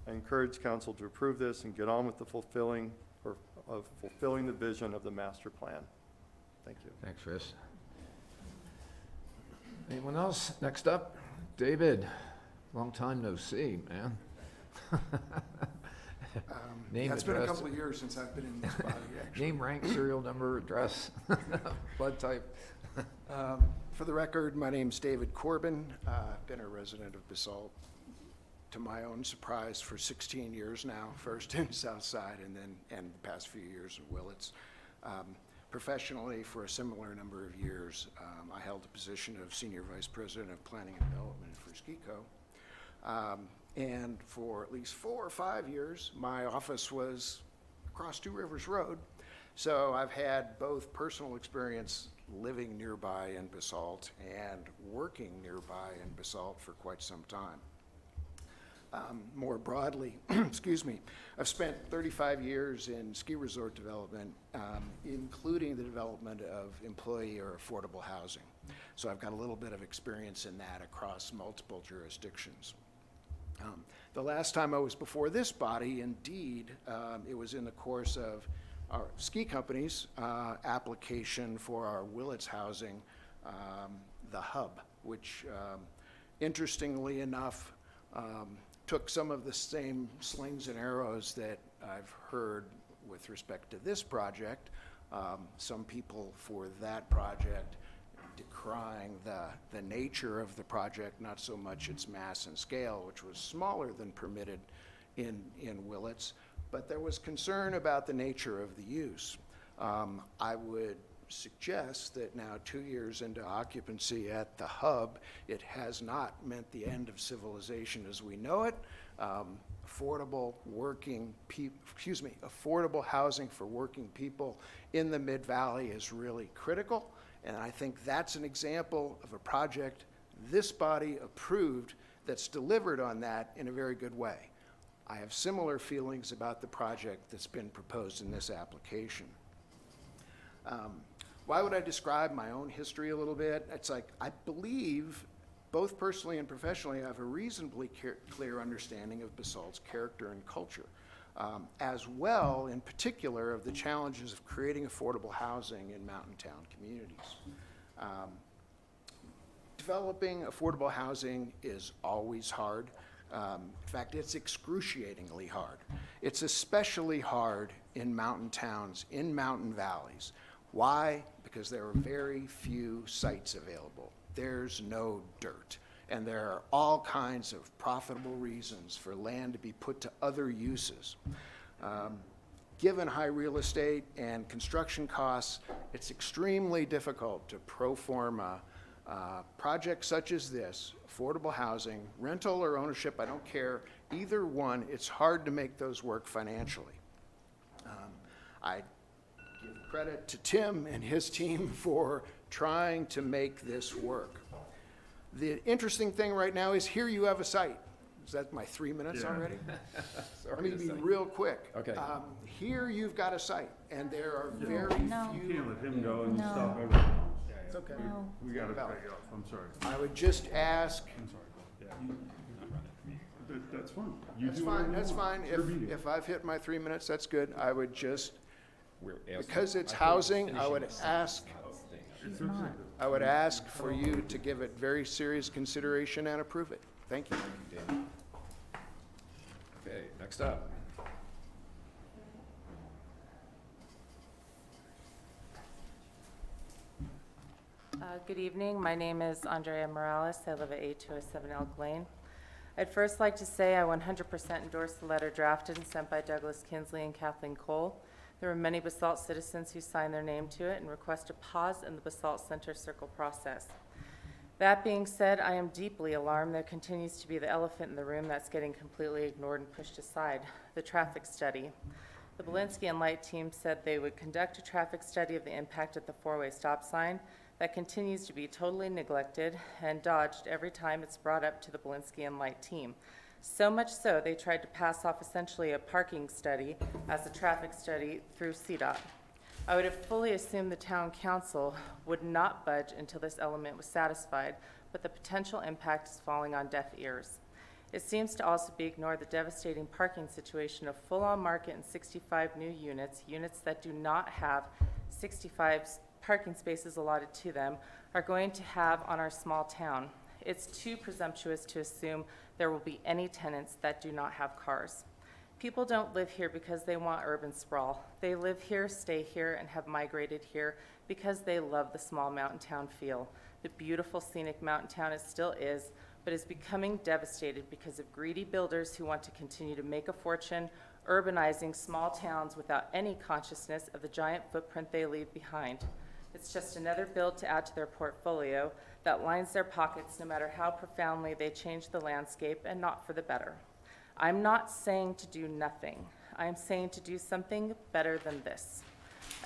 I encourage council to approve this and get on with the fulfilling the vision of the master plan. Thank you. Thanks, Chris. Anyone else? Next up, David. Long time no see, man. Name, It's been a address. couple of years since I've been in this body, actually. Name, rank, serial number, address, blood type. For the record, my name's David Corbin. I've been a resident of Basalt, to my own surprise, for 16 years now, first in Southside and the past few years in Willits. Professionally, for a similar number of years, I held the position of Senior Vice President of Planning and Development for SKICO. And for at least 4 or 5 years, my office was across Two Rivers Road. So I've had both personal experience living nearby in Basalt and working nearby in Basalt for quite some time. More broadly, excuse me, I've spent 35 years in ski resort development, including the development of employee or affordable housing. So I've got a little bit of experience in that across multiple jurisdictions. The last time I was before this body, indeed, it was in the course of our ski company's application for our Willits housing, the hub, which interestingly enough took some of the same slings and arrows that I've heard with respect to this project. Some people for that project decrying the nature of the project, not so much its mass and scale, which was smaller than permitted in Willits, but there was concern about the nature of the use. I would suggest that now 2 years into occupancy at the hub, it has not meant the end of civilization as we know it. Affordable housing for working people in the Mid-Valley is really critical. And I think that's an example of a project this body approved that's delivered on that in a very good way. I have similar feelings about the project that's been proposed in this application. Why would I describe my own history a little bit? It's like, I believe, both personally and professionally, I have a reasonably clear understanding of Basalt's character and culture, as well, in particular, of the challenges of creating affordable housing in mountain town communities. Developing affordable housing is always hard. In fact, it's excruciatingly hard. It's especially hard in mountain towns, in mountain valleys. Why? Because there are very few sites available. There's no dirt. And there are all kinds of profitable reasons for land to be put to other uses. Given high real estate and construction costs, it's extremely difficult to pro forma projects such as this, affordable housing, rental or ownership, I don't care, either one, it's hard to make those work financially. I give credit to Tim and his team for trying to make this work. The interesting thing right now is here you have a site. Is that my 3 minutes already? Let me be real quick. Okay. Here you've got a site, and there are very You can't let him go and No. stop everything else. It's okay. No. We gotta cut you off, I'm sorry. I would just ask, I'm sorry. Yeah. That's fine. You that's do fine, whatever you that's want. fine. It's your meeting. If I've hit my 3 minutes, that's good. I would just, We're asking- because it's I thought we were housing, I would finishing ask, She's not. I would ask for you to give it very serious consideration and approve it. Thank you. David. Okay, next up. Good evening. My name is Andrea Morales. I live at 8207 Elk Lane. I'd first like to say I 100% endorse the letter drafted and sent by Douglas Kinsley and Kathleen Cole. There were many Basalt citizens who signed their name to it and request a pause in the Basalt Center Circle process. That being said, I am deeply alarmed there continues to be the elephant in the room that's getting completely ignored and pushed aside, the traffic study. The Belinsky and Light team said they would conduct a traffic study of the impact of the four-way stop sign. That continues to be totally neglected and dodged every time it's brought up to the Belinsky and Light team. So much so, they tried to pass off essentially a parking study as a traffic study through CDOT. I would have fully assumed the town council would not budge until this element was satisfied, but the potential impact is falling on deaf ears. It seems to also be ignored the devastating parking situation of full-on market and 65 new units, units that do not have 65 parking spaces allotted to them, are going to have on our small town. It's too presumptuous to assume there will be any tenants that do not have cars. People don't live here because they want urban sprawl. They live here, stay here, and have migrated here because they love the small mountain town feel. The beautiful scenic mountain town it still is, but is becoming devastated because of greedy builders who want to continue to make a fortune, urbanizing small towns without any consciousness of the giant footprint they leave behind. It's just another build to add to their portfolio that lines their pockets no matter how profoundly they change the landscape, and not for the better. I'm not saying to do nothing. I'm saying to do something better than this.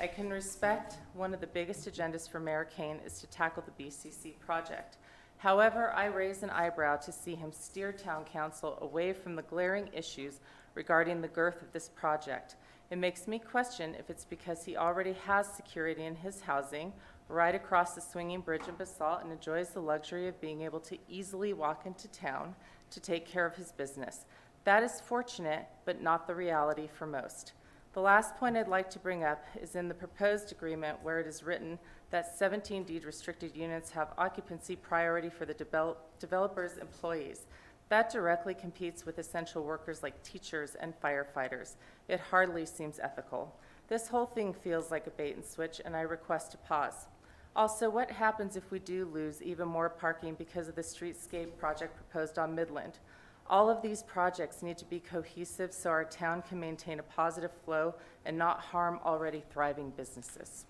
I can respect one of the biggest agendas for Mayor Kane is to tackle the BCC project. However, I raise an eyebrow to see him steer town council away from the glaring issues regarding the girth of this project. It makes me question if it's because he already has security in his housing right across the swinging bridge in Basalt and enjoys the luxury of being able to easily walk into town to take care of his business. That is fortunate, but not the reality for most. The last point I'd like to bring up is in the proposed agreement where it is written that 17 deed restricted units have occupancy priority for the developer's employees. That directly competes with essential workers like teachers and firefighters. It hardly seems ethical. This whole thing feels like a bait and switch, and I request a pause. Also, what happens if we do lose even more parking because of the streetscape project proposed on Midland? All of these projects need to be cohesive so our town can maintain a positive flow and not harm already thriving businesses.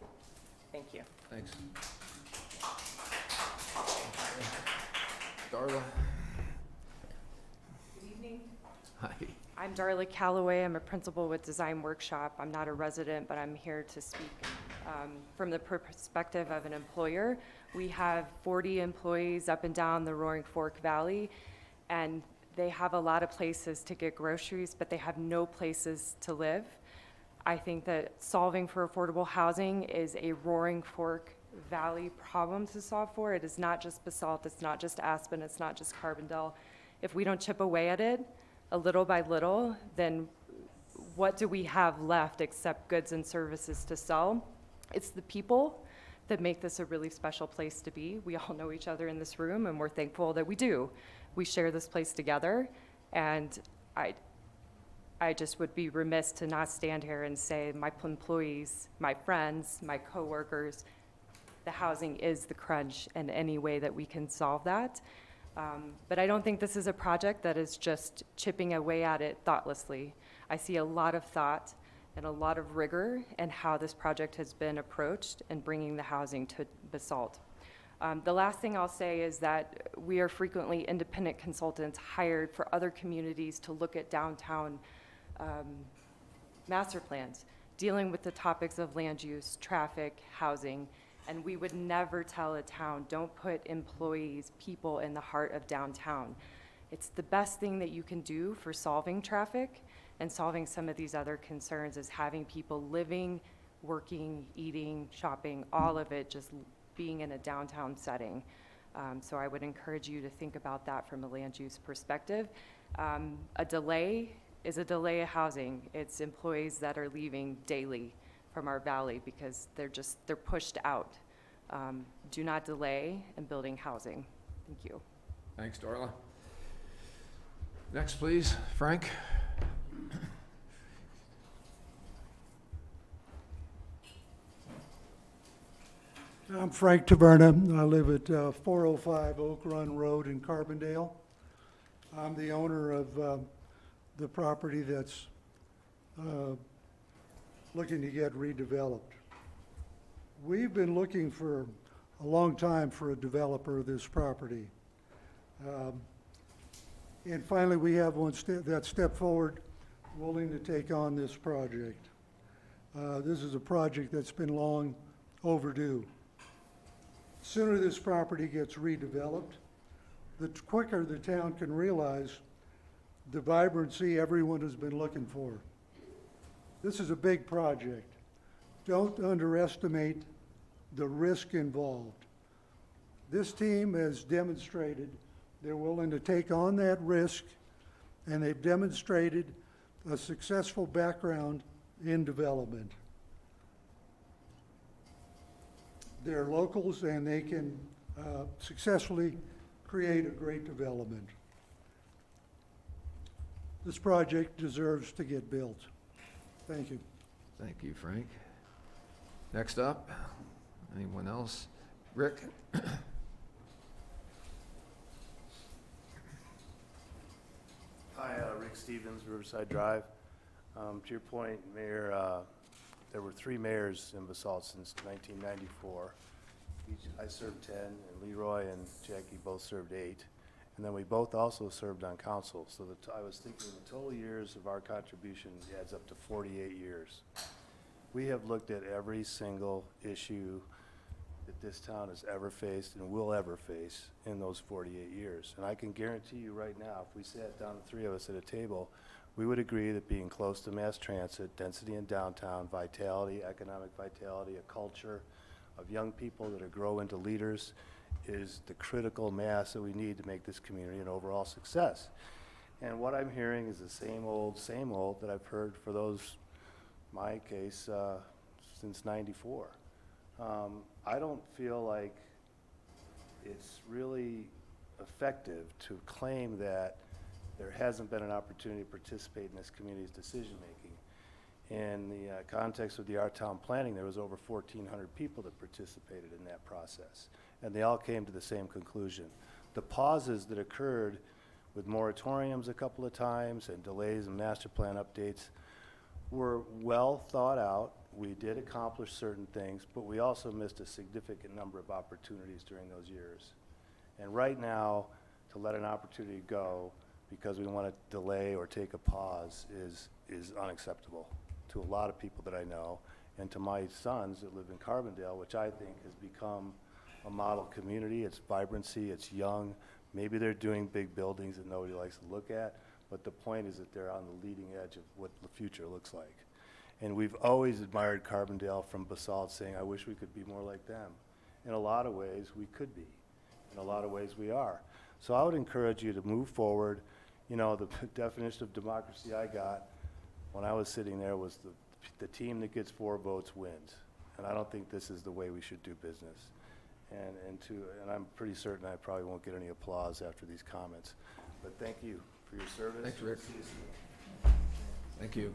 Thank you. Thanks. Darla? Good evening. Hi. I'm Darla Calloway. I'm a principal with Design Workshop. I'm not a resident, but I'm here to speak from the perspective of an employer. We have 40 employees up and down the Roaring Fork Valley, and they have a lot of places to get groceries, but they have no places to live. I think that solving for affordable housing is a Roaring Fork Valley problem to solve for. It is not just Basalt, it's not just Aspen, it's not just Carbondale. If we don't chip away at it a little by little, then what do we have left except goods and services to sell? It's the people that make this a really special place to be. We all know each other in this room, and we're thankful that we do. We share this place together, and I just would be remiss to not stand here and say my employees, my friends, my coworkers, the housing is the crunch, and any way that we can solve that. But I don't think this is a project that is just chipping away at it thoughtlessly. I see a lot of thought and a lot of rigor in how this project has been approached and bringing the housing to Basalt. The last thing I'll say is that we are frequently independent consultants hired for other communities to look at downtown master plans, dealing with the topics of land use, traffic, housing, and we would never tell a town, don't put employees, people in the heart of downtown. It's the best thing that you can do for solving traffic and solving some of these other concerns is having people living, working, eating, shopping, all of it just being in a downtown setting. So I would encourage you to think about that from a land use perspective. A delay is a delay of housing. It's employees that are leaving daily from our valley because they're pushed out. Do not delay in building housing. Thank you. Thanks, Darla. Next, please, Frank. I'm Frank Taverna. I live at 405 Oak Run Road in Carbondale. I'm the owner of the property that's looking to get redeveloped. We've been looking for a long time for a developer of this property. And finally, we have one that stepped forward willing to take on this project. This is a project that's been long overdue. Sooner this property gets redeveloped, the quicker the town can realize the vibrancy everyone has been looking for. This is a big project. Don't underestimate the risk involved. This team has demonstrated they're willing to take on that risk, and they've demonstrated a successful background in development. They're locals, and they can successfully create a great development. This project deserves to get built. Thank you. Thank you, Frank. Next up, anyone else? Rick? Hi, Rick Stevens, Riverside Drive. To your point, Mayor, there were 3 mayors in Basalt since 1994. I served 10, and Leroy and Jackie both served 8. And then we both also served on council. So I was thinking the total years of our contribution adds up to 48 years. We have looked at every single issue that this town has ever faced and will ever face in those 48 years. And I can guarantee you right now, if we sat down, the 3 of us at a table, we would agree that being close to mass transit, density in downtown, vitality, economic vitality, a culture of young people that grow into leaders is the critical mass that we need to make this community an overall success. And what I'm hearing is the same old that I've heard for my case, since '94. I don't feel like it's really effective to claim that there hasn't been an opportunity to participate in this community's decision-making. In the context of the Our Town planning, there was over 1,400 people that participated in that process, and they all came to the same conclusion. The pauses that occurred with moratoriums a couple of times and delays in master plan updates were well thought out. We did accomplish certain things, but we also missed a significant number of opportunities during those years. And right now, to let an opportunity go because we want to delay or take a pause is unacceptable to a lot of people that I know, and to my sons that live in Carbondale, which I think has become a model community. It's vibrancy, it's young. Maybe they're doing big buildings that nobody likes to look at, but the point is that they're on the leading edge of what the future looks like. And we've always admired Carbondale from Basalt, saying, I wish we could be more like them. In a lot of ways, we could be. In a lot of ways, we are. So I would encourage you to move forward. You know, the definition of democracy I got when I was sitting there was the team that gets 4 votes wins. And I don't think this is the way we should do business. And I'm pretty certain I probably won't get any applause after these comments. But thank you for your service. Thanks, Rick. Thank you.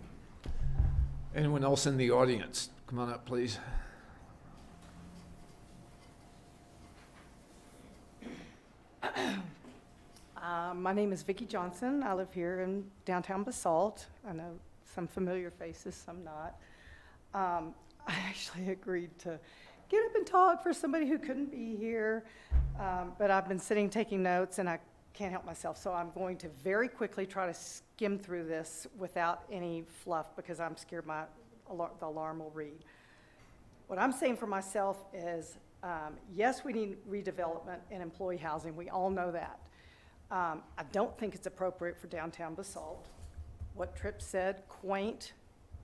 Anyone else in the audience? Come on up, please. My name is Vicki Johnson. I live here in downtown Basalt. I know some familiar faces, some not. I actually agreed to get up and talk for somebody who couldn't be here, but I've been sitting taking notes and I can't help myself, so I'm going to very quickly try to skim through this without any fluff because I'm scared the alarm will read. What I'm saying for myself is, yes, we need redevelopment and employee housing. We all know that. I don't think it's appropriate for downtown Basalt. What Tripp said, quaint,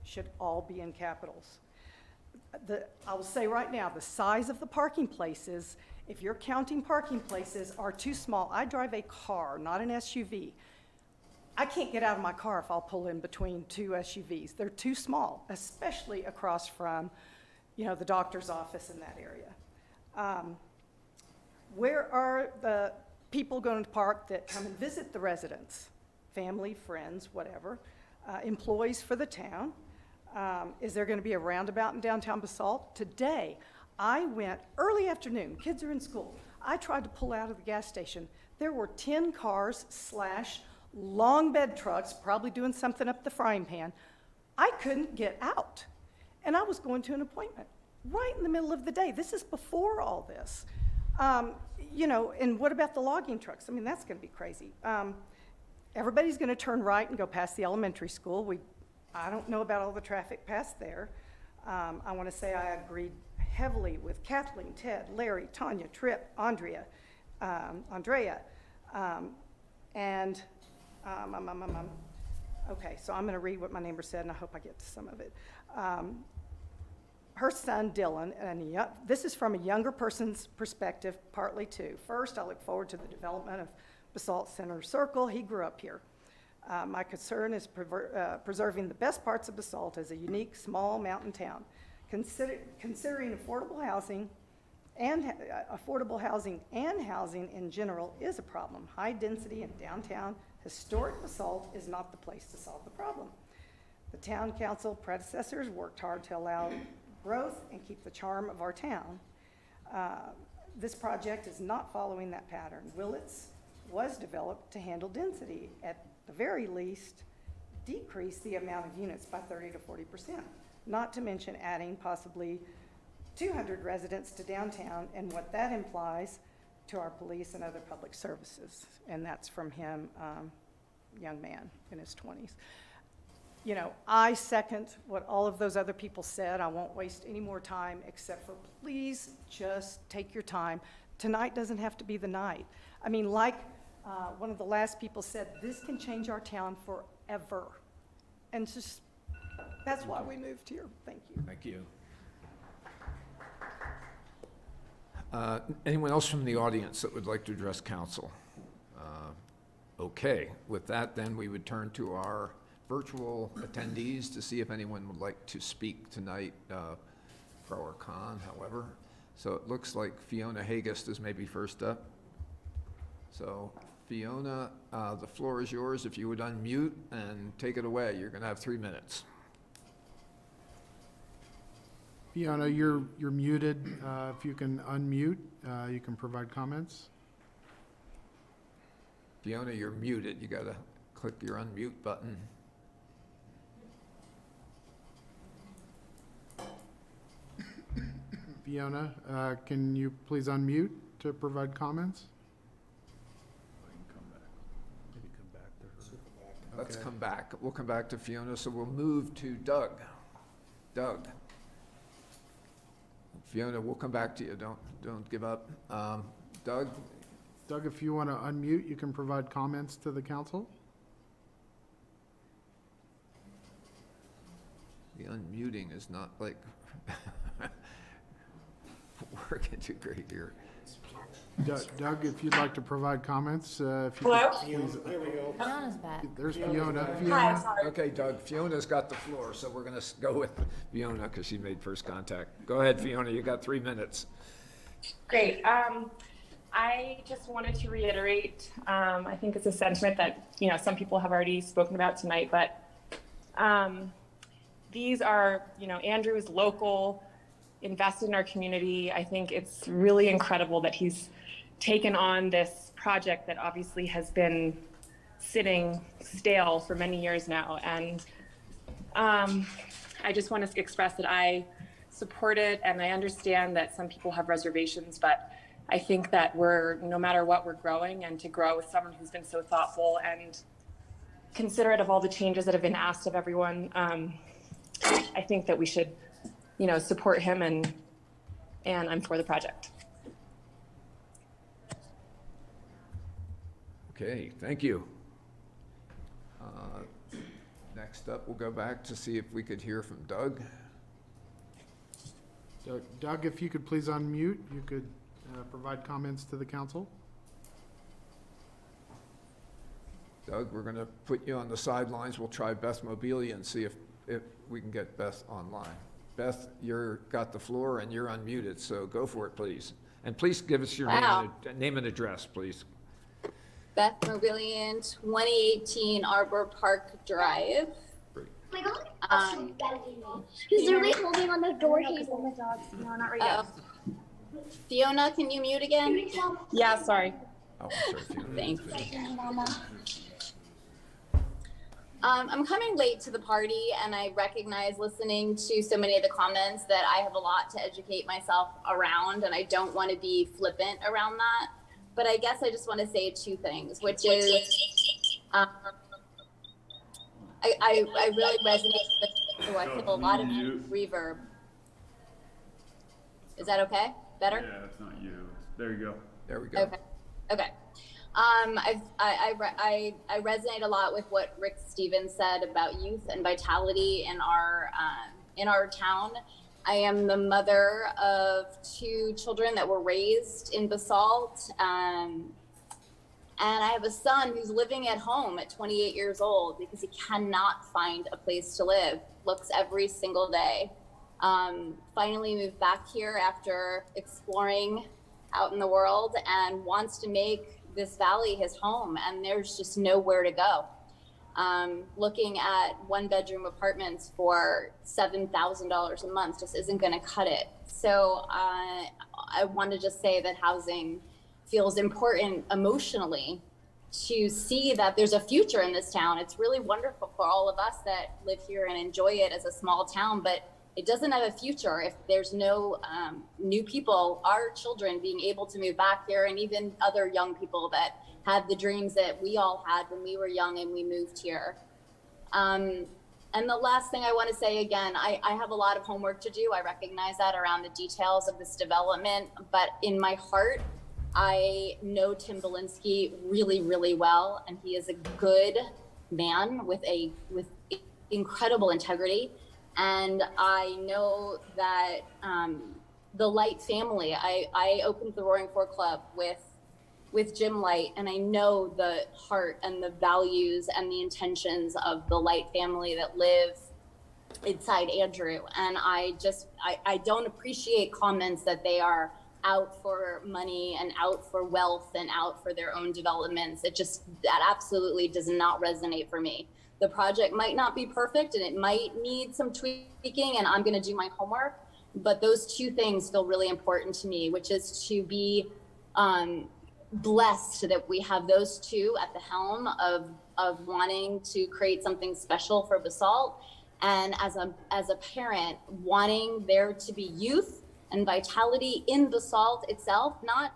should all be in capitals. I will say right now, the size of the parking places, if you're counting parking places, are too small. I drive a car, not an SUV. I can't get out of my car if I'll pull in between 2 SUVs. They're too small, especially across from, the doctor's office in that area. Where are the people going to park that come and visit the residents? Family, friends, whatever, employees for the town. Is there going to be a roundabout in downtown Basalt? Today, I went early afternoon, kids are in school. I tried to pull out of the gas station. There were 10 cars / long bed trucks, probably doing something up the frying pan. I couldn't get out. And I was going to an appointment right in the middle of the day. This is before all this. And what about the logging trucks? I mean, that's going to be crazy. Everybody's going to turn right and go past the elementary school. I don't know about all the traffic past there. I want to say I agreed heavily with Kathleen, Ted, Larry, Tanya, Tripp, Andrea, and Okay, so I'm going to read what my neighbor said, and I hope I get to some of it. Her son, Dylan, and this is from a younger person's perspective, partly too. First, I look forward to the development of Basalt Center Circle. He grew up here. My concern is preserving the best parts of Basalt as a unique, small mountain town. Considering affordable housing and housing in general is a problem. High density in downtown historic Basalt is not the place to solve the problem. The town council predecessors worked hard to allow growth and keep the charm of our town. This project is not following that pattern. Willits was developed to handle density, at the very least, decrease the amount of units by 30 to 40%, not to mention adding possibly 200 residents to downtown and what that implies to our police and other public services. And that's from him, young man in his 20s. You know, I second what all of those other people said. I won't waste any more time except for please just take your time. Tonight doesn't have to be the night. I mean, like one of the last people said, this can change our town forever. And just, that's why we moved here. Thank you. Thank you. Anyone else from the audience that would like to address council? Okay, with that, then we would turn to our virtual attendees to see if anyone would like to speak tonight, pro or con, however. So it looks like Fiona Hagest is maybe first up. So Fiona, the floor is yours. If you would unmute and take it away, you're going to have 3 minutes. Fiona, you're muted. If you can unmute, you can provide comments. Fiona, you're muted. You got to click your unmute button. Fiona, can you please unmute to provide comments? Let's come back. We'll come back to Fiona, so we'll move to Doug. Doug. Fiona, we'll come back to you. Don't give up. Doug? Doug, if you want to unmute, you can provide comments to the council. The unmuting is not like working too great here. Doug, if you'd like to provide comments, if you Hello? could please. There we go. Fiona's back. There's Fiona. Hi, sorry. Okay, Doug, Fiona's got the floor, so we're going to go with Fiona because she made first contact. Go ahead, Fiona, you got 3 minutes. Great. I just wanted to reiterate, I think it's a sentiment that, you know, some people have already spoken about tonight, but these are, you know, Andrew is local, invested in our community. I think it's really incredible that he's taken on this project that obviously has been sitting stale for many years now. And I just want to express that I support it, and I understand that some people have reservations, but I think that no matter what, we're growing, and to grow with someone who's been so thoughtful and considerate of all the changes that have been asked of everyone, I think that we should, you know, support him, and I'm for the project. Okay, thank you. Next up, we'll go back to see if we could hear from Doug. Doug, if you could please unmute, you could provide comments to the council. Doug, we're going to put you on the sidelines. We'll try Beth Mobilia and see if we can get Beth online. Beth, you're got the floor and you're unmuted, so go for it, please. And please give us your name and address, please. Beth Mobilian, 2018 Arbor Park Drive. Because they're like holding on the door handle. The dogs. No, not right yet. Fiona, can you mute again? Yeah, sorry. Oh, sorry, Fiona. Thanks. I'm coming late to the party, and I recognize, listening to so many of the comments, that I have a lot to educate myself around, and I don't want to be flippant around that. But I guess I just want to say 2 things, which is I really resonate with I feel a lot of reverb. Is that okay? Better? Yeah, it's not you. There you go. There we go. Okay. I resonate a lot with what Rick Stevens said about youth and vitality in our town. I am the mother of 2 children that were raised in Basalt, and I have a son who's living at home at 28 years old because he cannot find a place to live. Looks every single day. Finally moved back here after exploring out in the world and wants to make this valley his home, and there's just nowhere to go. Looking at 1-bedroom apartments for $7,000 a month just isn't going to cut it. So I want to just say that housing feels important emotionally to see that there's a future in this town. It's really wonderful for all of us that live here and enjoy it as a small town, but it doesn't have a future if there's no new people, our children, being able to move back here, and even other young people that had the dreams that we all had when we were young and we moved here. And the last thing I want to say, again, I have a lot of homework to do. I recognize that around the details of this development, but in my heart, I know Tim Belinsky really, really well, and he is a good man with incredible integrity. And I know that the Light family, I opened the Roaring Fork Club with Jim Light, and I know the heart and the values and the intentions of the Light family that live inside Andrew. And I don't appreciate comments that they are out for money and out for wealth and out for their own developments. That absolutely does not resonate for me. The project might not be perfect and it might need some tweaking, and I'm going to do my homework, but those 2 things feel really important to me, which is to be blessed that we have those 2 at the helm of wanting to create something special for Basalt, and as a parent, wanting there to be youth and vitality in Basalt itself, not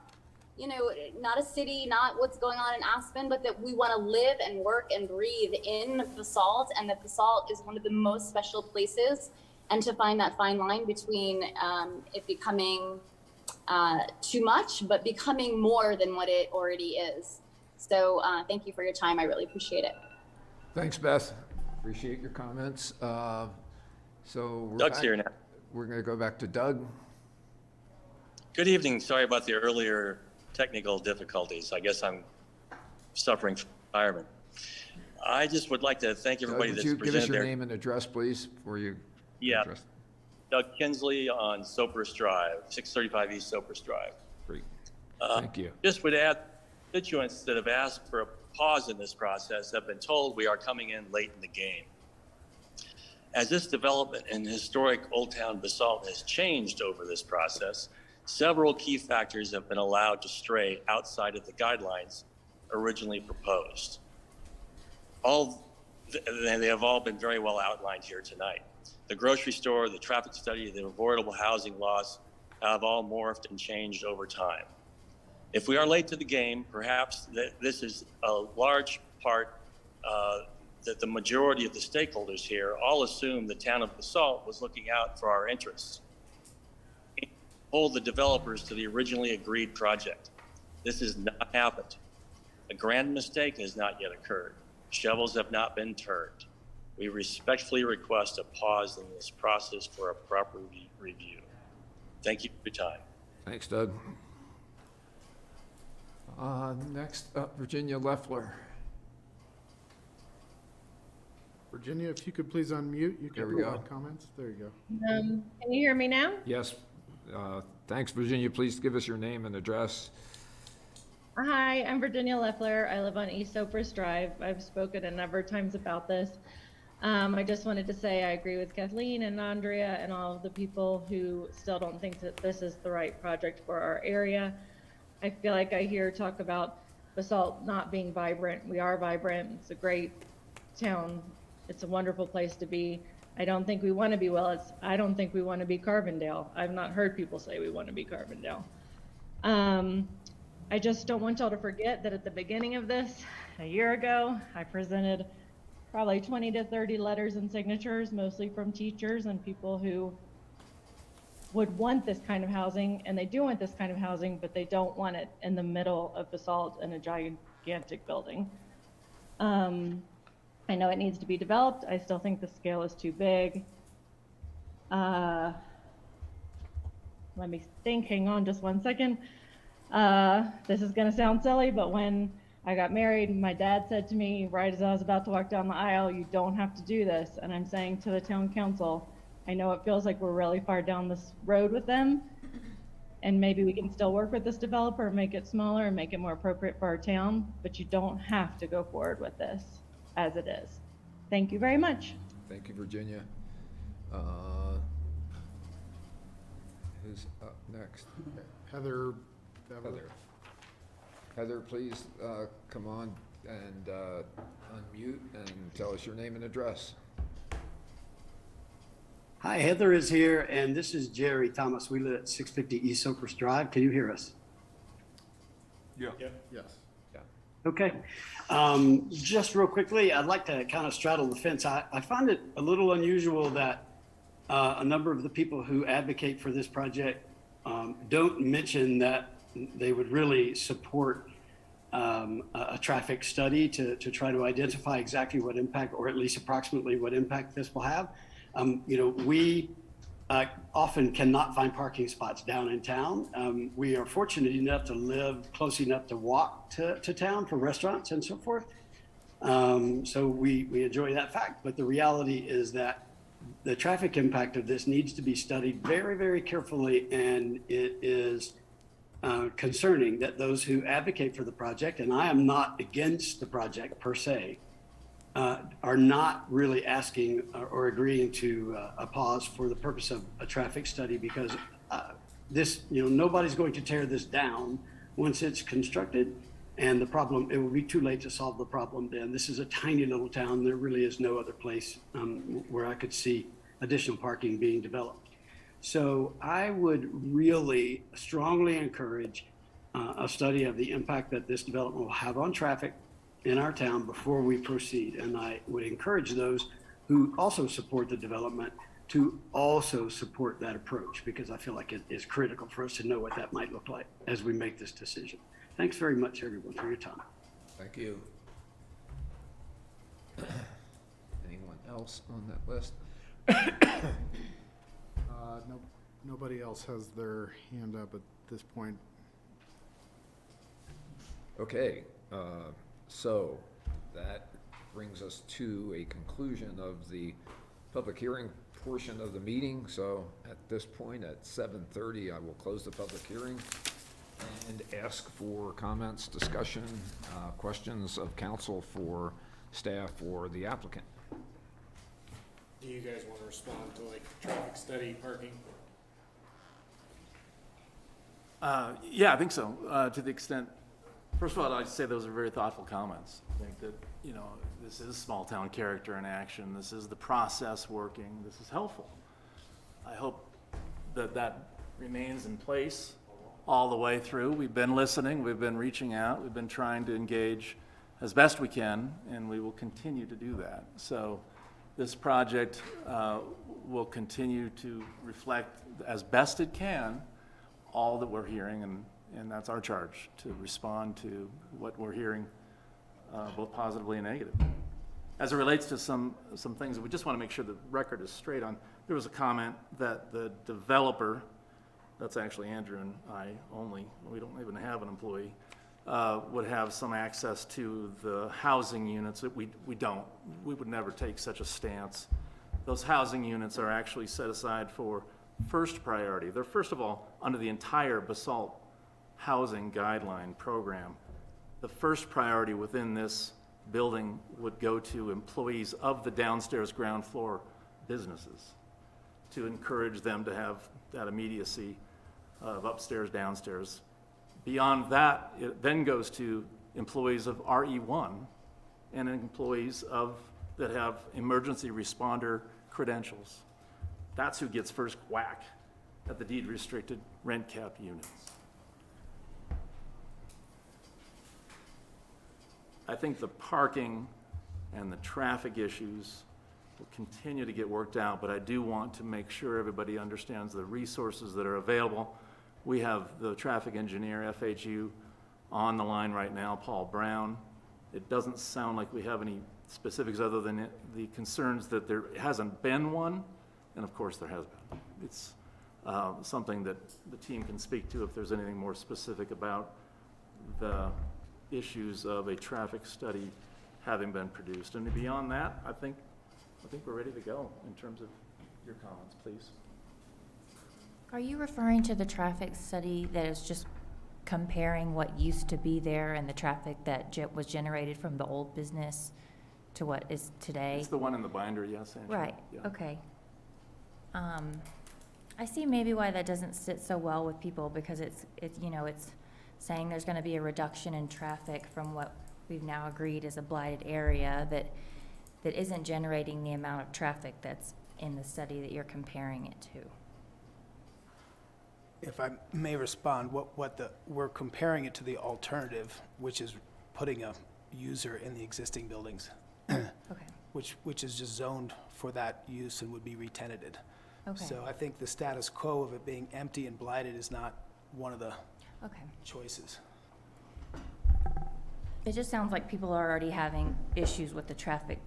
a city, not what's going on in Aspen, but that we want to live and work and breathe in Basalt, and that Basalt is one of the most special places, and to find that fine line between it becoming too much, but becoming more than what it already is. So thank you for your time. I really appreciate it. Thanks, Beth. Appreciate your comments. So Doug's here now. We're going to go back to Doug. Good evening. Sorry about the earlier technical difficulties. I guess I'm suffering from retirement. I just would like to thank everybody that's presented Would you give us your their name and address, please, before you address? Doug Kinsley on Soapers Drive, 635 East Soapers Drive. Great. Thank you. Just would add, constituents that have asked for a pause in this process have been told we are coming in late in the game. As this development in historic Old Town Basalt has changed over this process, several key factors have been allowed to stray outside of the guidelines originally proposed. They have all been very well outlined here tonight. The grocery store, the traffic study, the avoidable housing laws have all morphed and changed over time. If we are late to the game, perhaps this is a large part that the majority of the stakeholders here all assume the town of Basalt was looking out for our interests. Hold the developers to the originally agreed project. This has not happened. A grand mistake has not yet occurred. Shovels have not been turned. We respectfully request a pause in this process for a proper review. Thank you for your time. Thanks, Doug. Next up, Virginia Leffler. Virginia, if you could please unmute, you There can we go. provide comments. There you go. Can you hear me now? Yes. Thanks, Virginia. Please give us your name and address. Hi, I'm Virginia Leffler. I live on East Soapers Drive. I've spoken a number of times about this. I just wanted to say I agree with Kathleen and Andrea and all of the people who still don't think that this is the right project for our area. I feel like I hear talk about Basalt not being vibrant. We are vibrant. It's a great town. It's a wonderful place to be. I don't think we want to be Willits. I don't think we want to be Carbondale. I've not heard people say we want to be Carbondale. I just don't want y'all to forget that at the beginning of this, a year ago, I presented probably 20 to 30 letters and signatures, mostly from teachers and people who would want this kind of housing, and they do want this kind of housing, but they don't want it in the middle of Basalt in a gigantic building. I know it needs to be developed. I still think the scale is too big. Let me think, hang on just one second. This is gonna sound silly, but when I got married, my dad said to me, right as I was about to walk down the aisle, you don't have to do this. And I'm saying to the town council, I know it feels like we're really far down this road with them, and maybe we can still work with this developer, make it smaller and make it more appropriate for our town, but you don't have to go forward with this as it is. Thank you very much. Thank you, Virginia. Who's up next? Heather. Heather, please come on and unmute and tell us your name and address. Hi, Heather is here, and this is Jerry Thomas. We live at 650 East Cypress Drive. Can you hear us? Yeah. Yes. Okay. Just real quickly, I'd like to kind of straddle the fence. I find it a little unusual that a number of the people who advocate for this project don't mention that they would really support a traffic study to try to identify exactly what impact, or at least approximately what impact this will have. We often cannot find parking spots down in town. We are fortunate enough to live close enough to walk to town for restaurants and so forth. So we enjoy that fact. But the reality is that the traffic impact of this needs to be studied very, very carefully. And it is concerning that those who advocate for the project, and I am not against the project per se, are not really asking or agreeing to a pause for the purpose of a traffic study, because this, nobody's going to tear this down once it's constructed. And the problem, it will be too late to solve the problem then. This is a tiny little town. There really is no other place where I could see additional parking being developed. So I would really strongly encourage a study of the impact that this development will have on traffic in our town before we proceed. And I would encourage those who also support the development to also support that approach, because I feel like it is critical for us to know what that might look like as we make this decision. Thanks very much, everyone, for your time. Thank you. Anyone else on that list? No, nobody else has their hand up at this point. Okay, so that brings us to a conclusion of the public hearing portion of the meeting. So at this point, at 7:30, I will close the public hearing and ask for comments, discussion, questions of council for staff or the applicant. Do you guys want to respond to like traffic study, parking? Yeah, I think so, to the extent, first of all, I'd like to say those are very thoughtful comments. I think that, this is small town character in action. This is the process working. This is helpful. I hope that that remains in place all the way through. We've been listening, we've been reaching out, we've been trying to engage as best we can, and we will continue to do that. So this project will continue to reflect as best it can all that we're hearing, and that's our charge, to respond to what we're hearing, both positively and negative. As it relates to some things that we just want to make sure the record is straight on, there was a comment that the developer, that's actually Andrew and I only, we don't even have an employee, would have some access to the housing units. That we don't. We would never take such a stance. Those housing units are actually set aside for first priority. They're, first of all, under the entire Basalt housing guideline program, the first priority within this building would go to employees of the downstairs ground floor businesses, to encourage them to have that immediacy of upstairs, downstairs. Beyond that, it then goes to employees of RE1 and employees that have emergency responder credentials. That's who gets first whack at the deed restricted rent cap units. I think the parking and the traffic issues will continue to get worked out, but I do want to make sure everybody understands the resources that are available. We have the traffic engineer, FHU, on the line right now, Paul Brown. It doesn't sound like we have any specifics other than the concerns that there hasn't been one, and of course there has been. It's something that the team can speak to if there's anything more specific about the issues of a traffic study having been produced. And beyond that, I think we're ready to go in terms of your comments, please. Are you referring to the traffic study that is just comparing what used to be there and the traffic that was generated from the old business to what is today? It's the one in the binder, yes, Angela. Right, Yeah. okay. I see maybe why that doesn't sit so well with people, because it's saying there's gonna be a reduction in traffic from what we've now agreed is a blighted area that isn't generating the amount of traffic that's in the study that you're comparing it to. If I may respond, we're comparing it to the alternative, which is putting a user in the existing buildings. Okay. Which is just zoned for that use and would be re-tenanted. Okay. So I think the status quo of it being empty and blighted is not one of the Okay. choices. It just sounds like people are already having issues with the traffic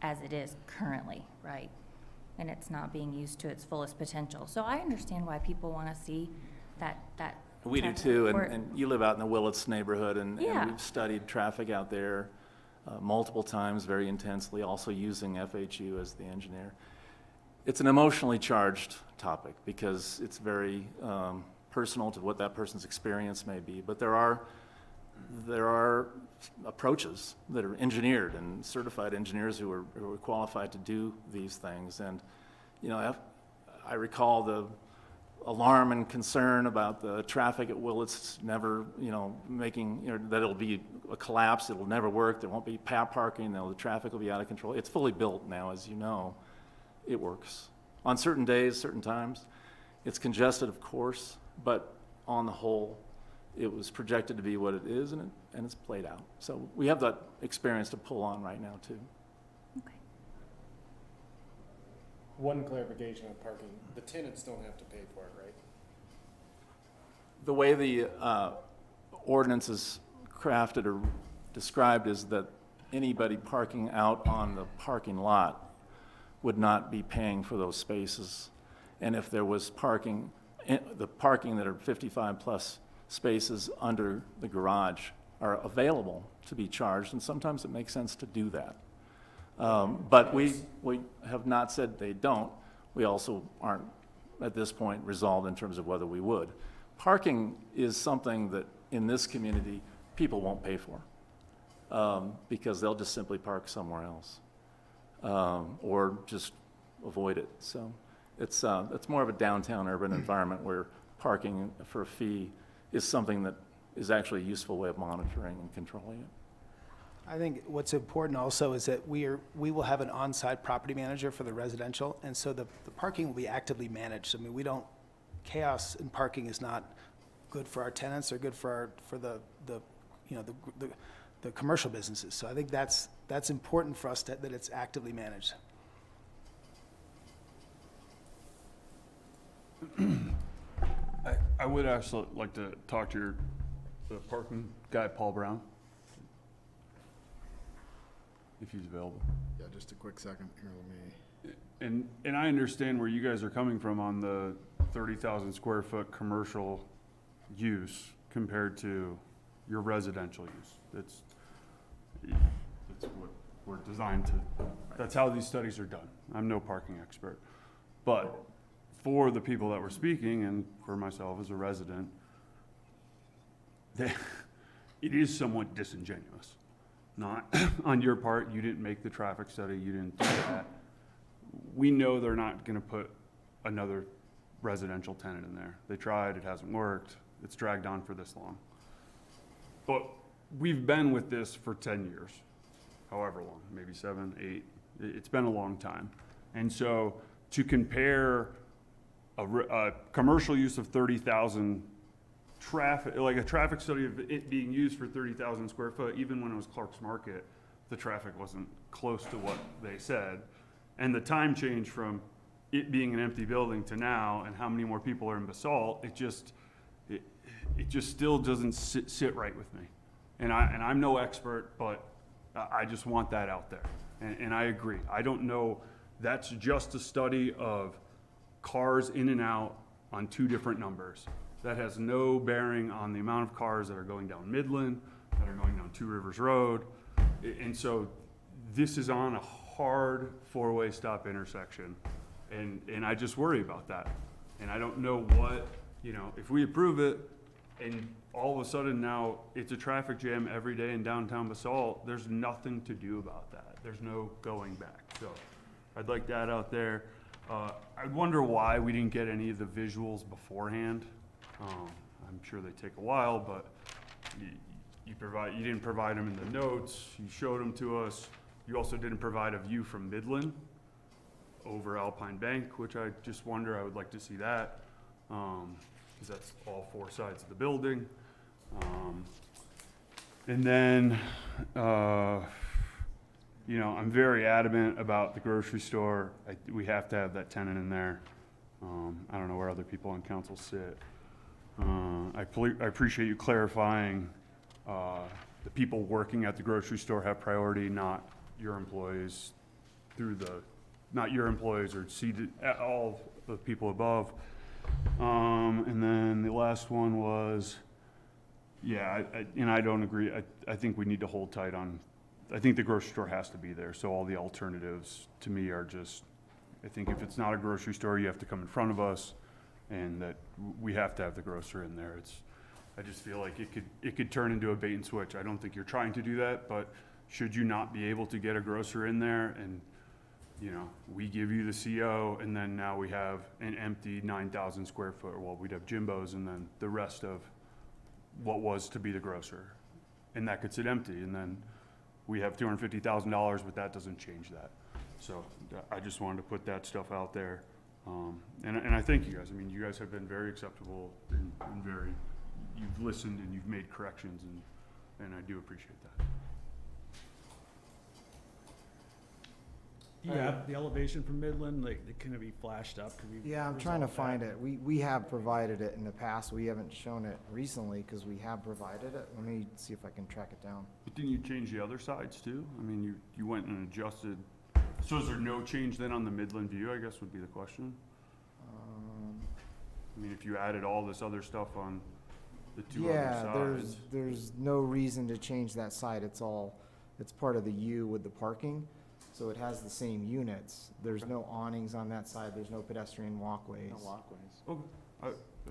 as it is currently, right? And it's not being used to its fullest potential. So I understand why people want to see that. We do traffic too, report. and you live out in the Willits neighborhood, and Yeah. we've studied traffic out there multiple times, very intensely, also using FHU as the engineer. It's an emotionally charged topic because it's very personal to what that person's experience may be, but there are approaches that are engineered and certified engineers who are qualified to do these things. And, I recall the alarm and concern about the traffic at Willits never, making, that it'll be a collapse, it'll never work, there won't be parking, the traffic will be out of control. It's fully built now, as you know. It works. On certain days, certain times, it's congested, of course, but on the whole, it was projected to be what it is, and it's played out. So we have that experience to pull on right now, too. One clarification on parking, the tenants don't have to pay for it, right? The way the ordinance is crafted or described is that anybody parking out on the parking lot would not be paying for those spaces. And if there was parking, the parking that are 55-plus spaces under the garage are available to be charged, and sometimes it makes sense to do that. But we have not said they don't. We also aren't, at this point, resolved in terms of whether we would. Parking is something that, in this community, people won't pay for because they'll just simply park somewhere else or just avoid it. So it's more of a downtown urban environment where parking for a fee is something that is actually a useful way of monitoring and controlling it. I think what's important also is that we will have an on-site property manager for the residential, and so the parking will be actively managed. I mean, chaos in parking is not good for our tenants or good for the commercial businesses. So I think that's important for us that it's actively managed. I would actually like to talk to the parking guy, Paul Brown, if he's available. Yeah, just a quick second here, let me. And I understand where you guys are coming from on the 30,000 square foot commercial use compared to your residential use. That's what we're designed to, that's how these studies are done. I'm no parking expert. But for the people that were speaking, and for myself as a resident, it is somewhat disingenuous. Not on your part, you didn't make the traffic study, you didn't do that. We know they're not gonna put another residential tenant in there. They tried, it hasn't worked, it's dragged on for this long. But we've been with this for 10 years, however long, maybe 7, 8, it's been a long time. And so to compare a commercial use of 30,000 traffic, like a traffic study of it being used for 30,000 square foot, even when it was Clark's Market, the traffic wasn't close to what they said. And the time change from it being an empty building to now, and how many more people are in Basalt, it just still doesn't sit right with me. And I'm no expert, but I just want that out there. And I agree. I don't know, that's just a study of cars in and out on 2 different numbers. That has no bearing on the amount of cars that are going down Midland, that are going down Two Rivers Road. And so this is on a hard 4-way stop intersection. And I just worry about that. And I don't know what, if we approve it and all of a sudden now it's a traffic jam every day in downtown Basalt, there's nothing to do about that. There's no going back. So I'd like that out there. I wonder why we didn't get any of the visuals beforehand. I'm sure they take a while, but you didn't provide them in the notes. You showed them to us. You also didn't provide a view from Midland over Alpine Bank, which I just wonder, I would like to see that, because that's all 4 sides of the building. And then, I'm very adamant about the grocery store. We have to have that tenant in there. I don't know where other people on council sit. I appreciate you clarifying, the people working at the grocery store have priority, not your employees not your employees or all the people above. And then the last one was, I don't agree. I think we need to hold tight on, I think the grocery store has to be there. So all the alternatives to me are just, I think if it's not a grocery store, you have to come in front of us, and that we have to have the grocer in there. I just feel like it could turn into a bait and switch. I don't think you're trying to do that, but should you not be able to get a grocer in there and, we give you the CO, and then now we have an empty 9,000 square foot, well, we'd have Jimbo's and then the rest of what was to be the grocer. And that could sit empty, and then we have $250,000, but that doesn't change that. So I just wanted to put that stuff out there. And I thank you guys. I mean, you guys have been very acceptable and you've listened and you've made corrections, and I do appreciate that. Yeah, the elevation from Midland, can it be flashed up? Yeah, I'm trying to find it. We have provided it in the past. We haven't shown it recently because we have provided it. Let me see if I can track it down. But didn't you change the other sides too? I mean, you went and adjusted. So is there no change then on the Midland view, I guess would be the question? I mean, if you added all this other stuff on the 2 other sides. There's no reason to change that side. It's part of the U with the parking. So it has the same units. There's no awnings on that side. There's no pedestrian walkways. No walkways.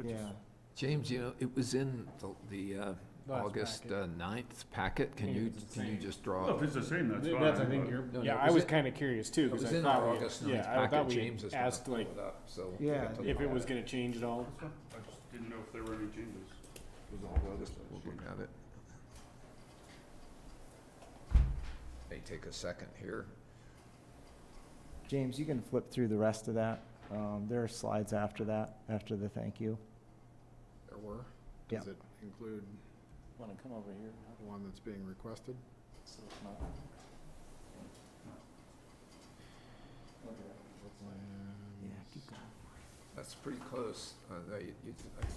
Yeah. James, it was in the August 9th packet. Can you just draw? Well, if it's the same, that's fine. I think I was kind of curious too, It was because in I our thought August 9th I packet. thought we James is gonna asked pull it up, so. Yeah. if it was going to change at all. I just didn't know if there were any changes. It was all August. We'll look at it. May take a second here. James, you can flip through the rest of that. There are slides after that, after the thank you. There were? Yeah. Does it include Want to come over here? the one that's being requested? So it's not- Yeah, keep going. That's pretty close. I think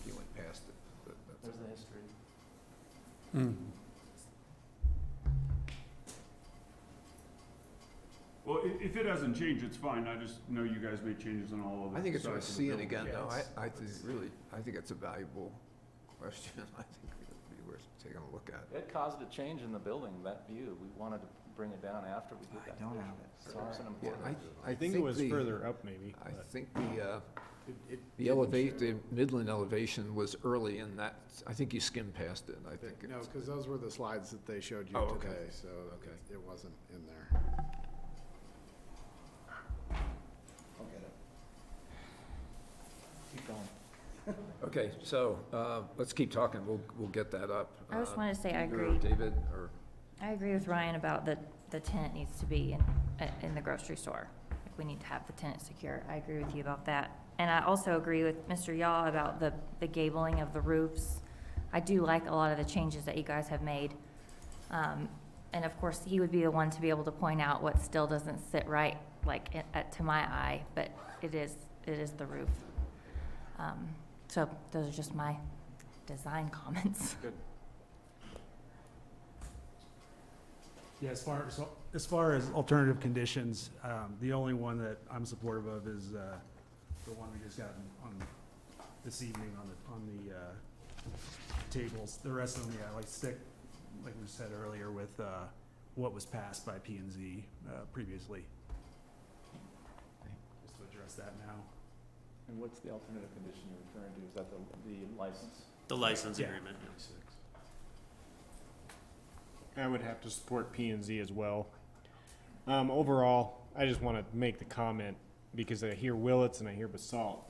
you went past it. But There's the history. Well, if it hasn't changed, it's fine. I just know you guys made changes on all of the I think it's worth sides of the seeing building. again, though. I think it's a valuable question. I think it would be worth taking a look at. It caused a change in the building, that view. We wanted to bring it down after we did that. I don't have vision. it. So it's an Yeah, important. I think it was further up maybe. I but- think the Midland elevation was early in that. I think you skimmed past it. I think. No, because those were the slides that they showed you Oh, okay. today, so Okay. it wasn't in there. I'll get it. Keep going. Okay, so let's keep talking. We'll get that up. I just wanted to say I Peter or agree. David, or I agree with Ryan about the tenant needs to be in the grocery store. Like, we need to have the tenant secure. I agree with you about that. And I also agree with Mr. Yaw about the gabling of the roofs. I do like a lot of the changes that you guys have made. and of course, he would be the one to be able to point out what still doesn't sit right, like, to my eye, but it is the roof. So those are just my design comments. Good. Yeah, as far as alternative conditions, the only one that I'm supportive of is the one we just got on this evening on the tables. The rest of them, yeah, like stick, like we said earlier, with what was passed by P and Z previously. Just to address that now. And what's the alternative condition you're referring to? Is that the license? The license Yeah. agreement. I would have to support P and Z as well. Overall, I just want to make the comment because I hear Willits and I hear Basalt.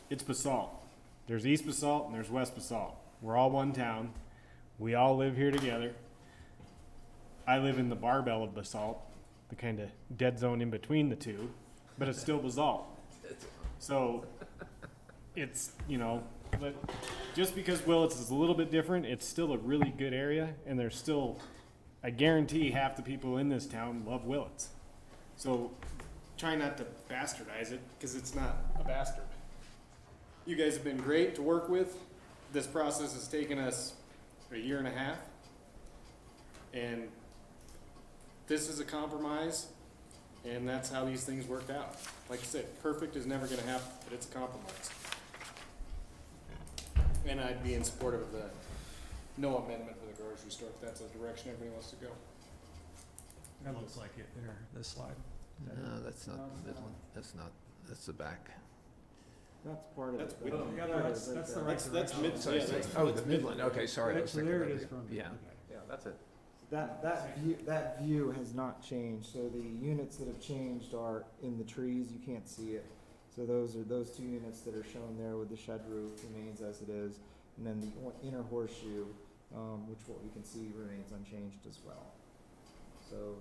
It's Basalt. There's East Basalt and there's West Basalt. We're all one town. We all live here together. I live in the barbell of Basalt, the kind of dead zone in between the two, but it's still Basalt. So it's, but just because Willits is a little bit different, it's still a really good area, and there's still, I guarantee half the people in this town love Willits. So try not to bastardize it, because it's not a bastard. You guys have been great to work with. This process has taken us a year and a half, and this is a compromise, and that's how these things worked out. Like I said, perfect is never gonna happen, but it's a compromise. And I'd be in support of the no amendment for the grocery store, if that's the direction everybody wants to go. That looks like it there, this slide. Is that it? No, that's not the Midland. That's the back. That's part of it. That's though. Yeah, that's the right That's direction. mid, yeah, that's. Oh, the Midland, okay, sorry. I was So thinking there it of is the- from. Yeah. okay. Yeah, that's it. That view has not changed, so the units that have changed are in the trees, you can't see it. So those two units that are shown there with the shed roof remains as it is, and then the inner horseshoe, which what we can see remains unchanged as well. So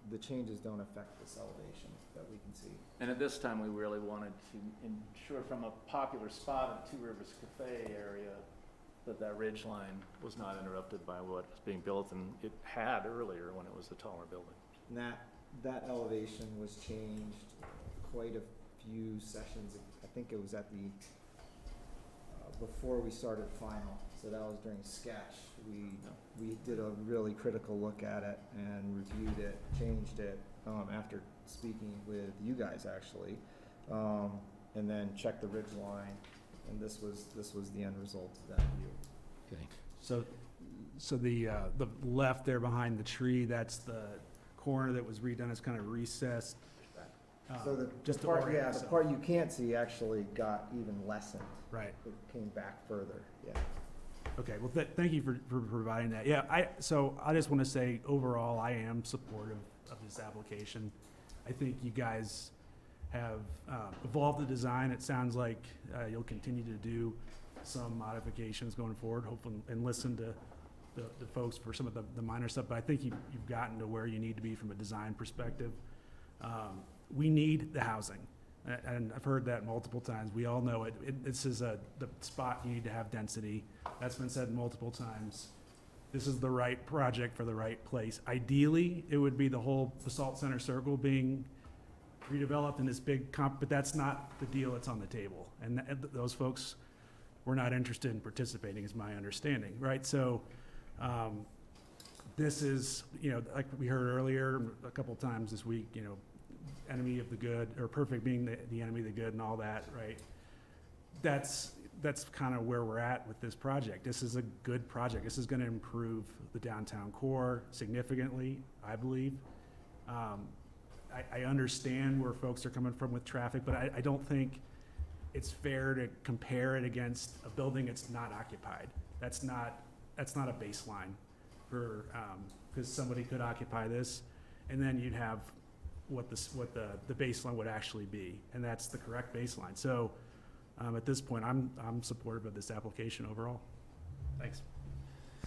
the changes don't affect this elevation that we can see. And at this time, we really wanted to ensure from a popular spot in Two Rivers Cafe area that ridge line was not interrupted by what was being built, and it had earlier when it was a taller building. And that elevation was changed quite a few sessions. I think it was at the, before we started final, so that was during sketch. We did a really critical look at it and reviewed it, changed it, after speaking with you guys actually, and then checked the ridge line, and this was the end result of that view. Okay. So the left there behind the tree, that's the corner that was redone, it's kind of recessed. So the Just to part, orient yeah, the itself. part you can't see actually got even lessened. Right. It came back further, yeah. Okay, well, thank you for providing that. Yeah, so I just want to say, overall, I am supportive of this application. I think you guys have evolved the design. It sounds like you'll continue to do some modifications going forward, hopefully, and listen to the folks for some of the minor stuff, but I think you've gotten to where you need to be from a design perspective. We need the housing, and I've heard that multiple times. We all know it. This is the spot you need to have density. That's been said multiple times. This is the right project for the right place. Ideally, it would be the whole Basalt Center Circle being redeveloped in this big but that's not the deal that's on the table. And those folks were not interested in participating, is my understanding, right? So this is, like we heard earlier a couple times this week, enemy of the good, or perfect being the enemy of the good and all that, right? That's kind of where we're at with this project. This is a good project. This is going to improve the downtown core significantly, I believe. I understand where folks are coming from with traffic, but I don't think it's fair to compare it against a building that's not occupied. That's not a baseline for, because somebody could occupy this, and then you'd have what the baseline would actually be, and that's the correct baseline. So at this point, I'm supportive of this application overall. Thanks.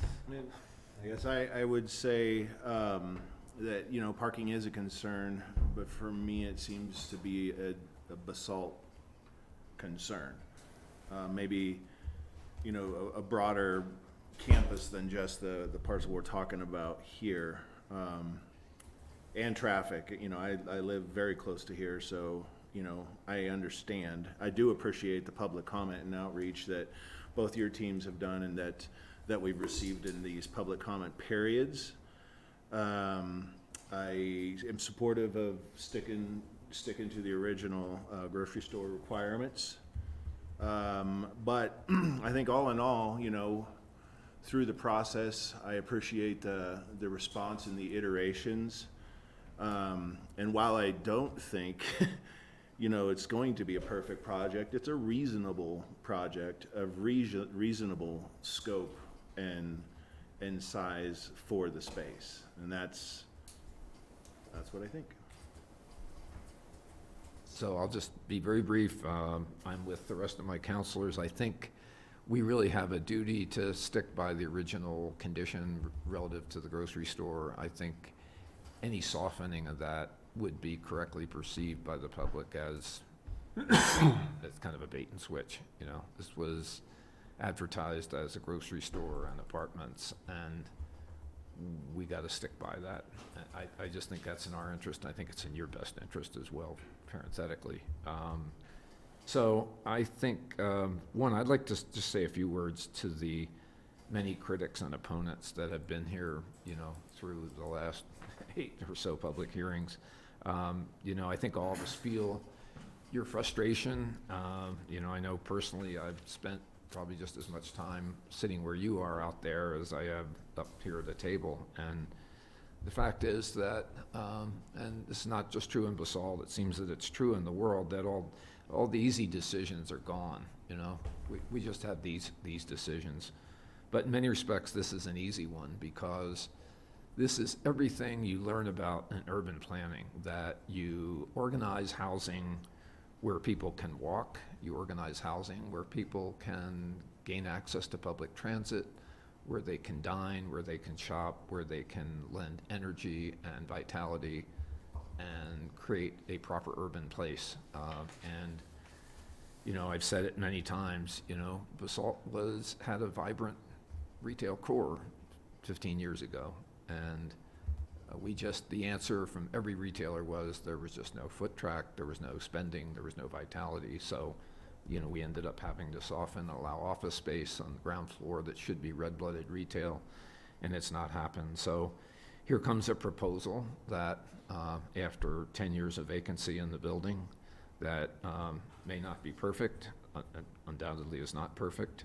I guess I would say that, parking is a concern, but for me, it seems to be a Basalt concern. Maybe, a broader campus than just the parcel we're talking about here. And traffic, you know, I live very close to here, so, you know, I understand. I do appreciate the public comment and outreach that both your teams have done and that we've received in these public comment periods. I am supportive of sticking to the original grocery store requirements. But I think all in all, you know, through the process, I appreciate the response and the iterations. And while I don't think, you know, it's going to be a perfect project, it's a reasonable project of reasonable scope and size for the space. And that's what I think. So I'll just be very brief. I'm with the rest of my counselors. I think we really have a duty to stick by the original condition relative to the grocery store. I think any softening of that would be correctly perceived by the public as kind of a bait and switch. You know, this was advertised as a grocery store and apartments, and we got to stick by that. I just think that's in our interest. I think it's in your best interest as well, parenthetically. So I think, one, I'd like to just say a few words to the many critics and opponents that have been here, you know, through the last 8 or so public hearings. You know, I think all of us feel your frustration. You know, I know personally I've spent probably just as much time sitting where you are out there as I have up here at the table. And the fact is that, and it's not just true in Basalt, it seems that it's true in the world, that all the easy decisions are gone. You know, we just have these decisions. But in many respects, this is an easy one, because this is everything you learn about in urban planning, that you organize housing where people can walk, you organize housing where people can gain access to public transit, where they can dine, where they can shop, where they can lend energy and vitality and create a proper urban place. And, you know, I've said it many times, you know, Basalt had a vibrant retail core 15 years ago. And the answer from every retailer was there was just no foot track, there was no spending, there was no vitality. So, you know, we ended up having to soften, allow office space on the ground floor that should be red-blooded retail, and it's not happened. So here comes a proposal that after 10 years of vacancy in the building, that may not be perfect, undoubtedly is not perfect,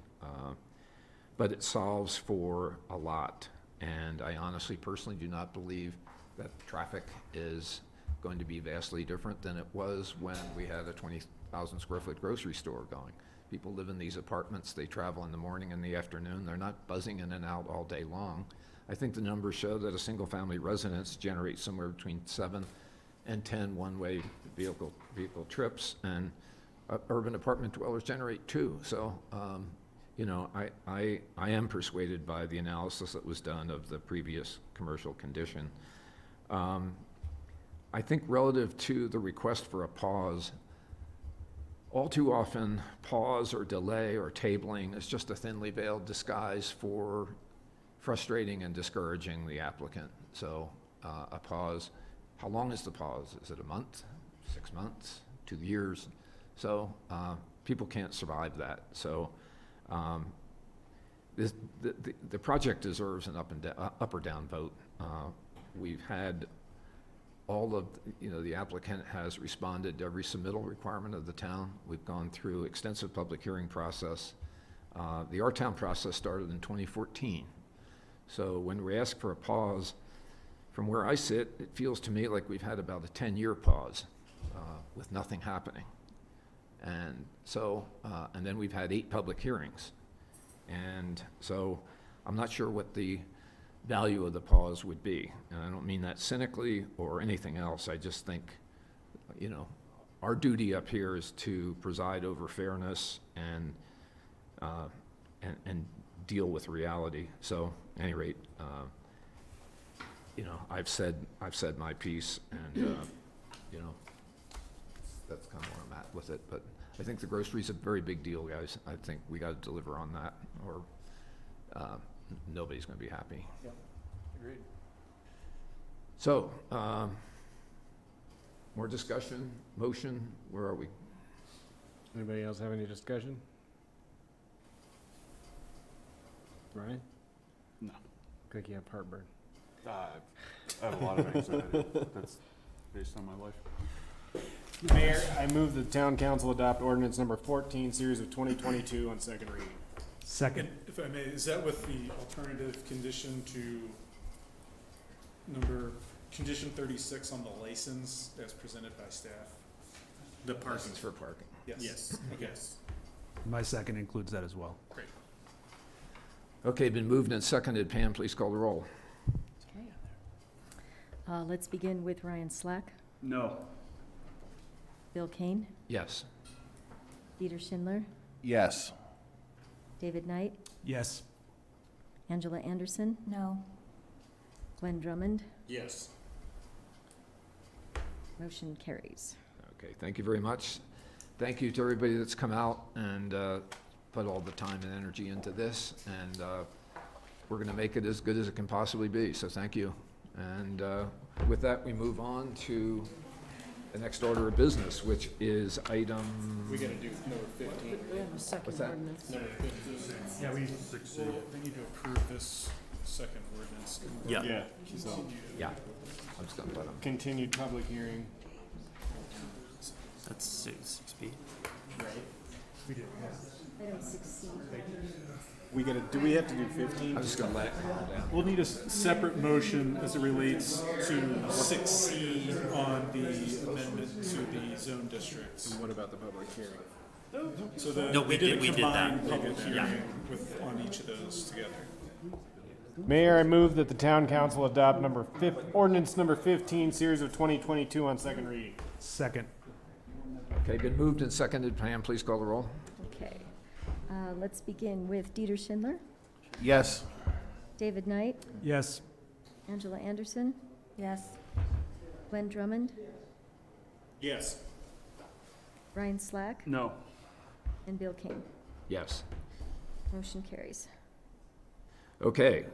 but it solves for a lot. And I honestly, personally do not believe that traffic is going to be vastly different than it was when we had a 20,000 square foot grocery store going. People live in these apartments, they travel in the morning and the afternoon, they're not buzzing in and out all day long. I think the numbers show that a single family residence generates somewhere between 7 and 10 one-way vehicle trips, and urban apartment dwellers generate 2. So, you know, I am persuaded by the analysis that was done of the previous commercial condition. I think relative to the request for a pause, all too often pause or delay or tabling is just a thinly veiled disguise for frustrating and discouraging the applicant. So a pause, how long is the pause? Is it a month, 6 months, 2 years? So people can't survive that. So the project deserves an up or down vote. We've had all of, you know, the applicant has responded to every submittal requirement of the town. We've gone through extensive public hearing process. The Our Town process started in 2014. So when we ask for a pause, from where I sit, it feels to me like we've had about a 10-year pause with nothing happening. And so, and then we've had 8 public hearings. And so I'm not sure what the value of the pause would be. And I don't mean that cynically or anything else. I just think, you know, our duty up here is to preside over fairness and deal with reality. So, at any rate, you know, I've said my piece, and you know, that's kind of where I'm at with it. But I think the grocery's a very big deal, guys. I think we got to deliver on that, or nobody's gonna be happy. Yep, agreed. So, more discussion, motion, where are we? Anybody else have any discussion? Brian? No. Look like you have heartburn. I have a lot of anxiety. That's based on my life. Mayor, I move the town council adopt ordinance number 14, series of 2022 on second reading. Second. If I may, is that with the alternative condition to condition 36 on the license as presented by staff? The parking. License for parking. Yes. Yes, okay. My second includes that as well. Great. Okay, been moved and seconded. Pam, please call the roll. Let's begin with Ryan Slack, No. Bill Kane, Yes. Dieter Schindler, Yes. David Knight, Yes. Angela Anderson, No. Glenn Drummond. Yes. Motion carries. Okay, thank you very much. Thank you to everybody that's come out and put all the time and energy into this, and we're gonna make it as good as it can possibly be, so thank you. And with that, we move on to the next order of business, which is item... We gotta do number 15. We have a second What's that? ordinance. Number 15. Yeah, we need to approve this second ordinance. Yeah. So, Yeah, I'm just gonna put them. continued public hearing. That's 6B. We did, Item 6C. Do we have to do 15? I'm just gonna let it calm down. We'll need a separate motion as it relates to 6C on the amendment to the zone districts. And what about the public hearing? So No, we did a did that. combined public Yeah. hearing on each of those together. Mayor, I move that the town council adopt ordinance number 15, series of 2022 on second reading. Second. Okay, been moved and seconded. Pam, please call the roll. Okay. Let's begin with Dieter Schindler, Yes. David Knight, Yes. Angela Anderson, Yes. Glenn Drummond, Yes. Ryan Slack, No. and Bill Kane. Yes. Motion carries. Okay,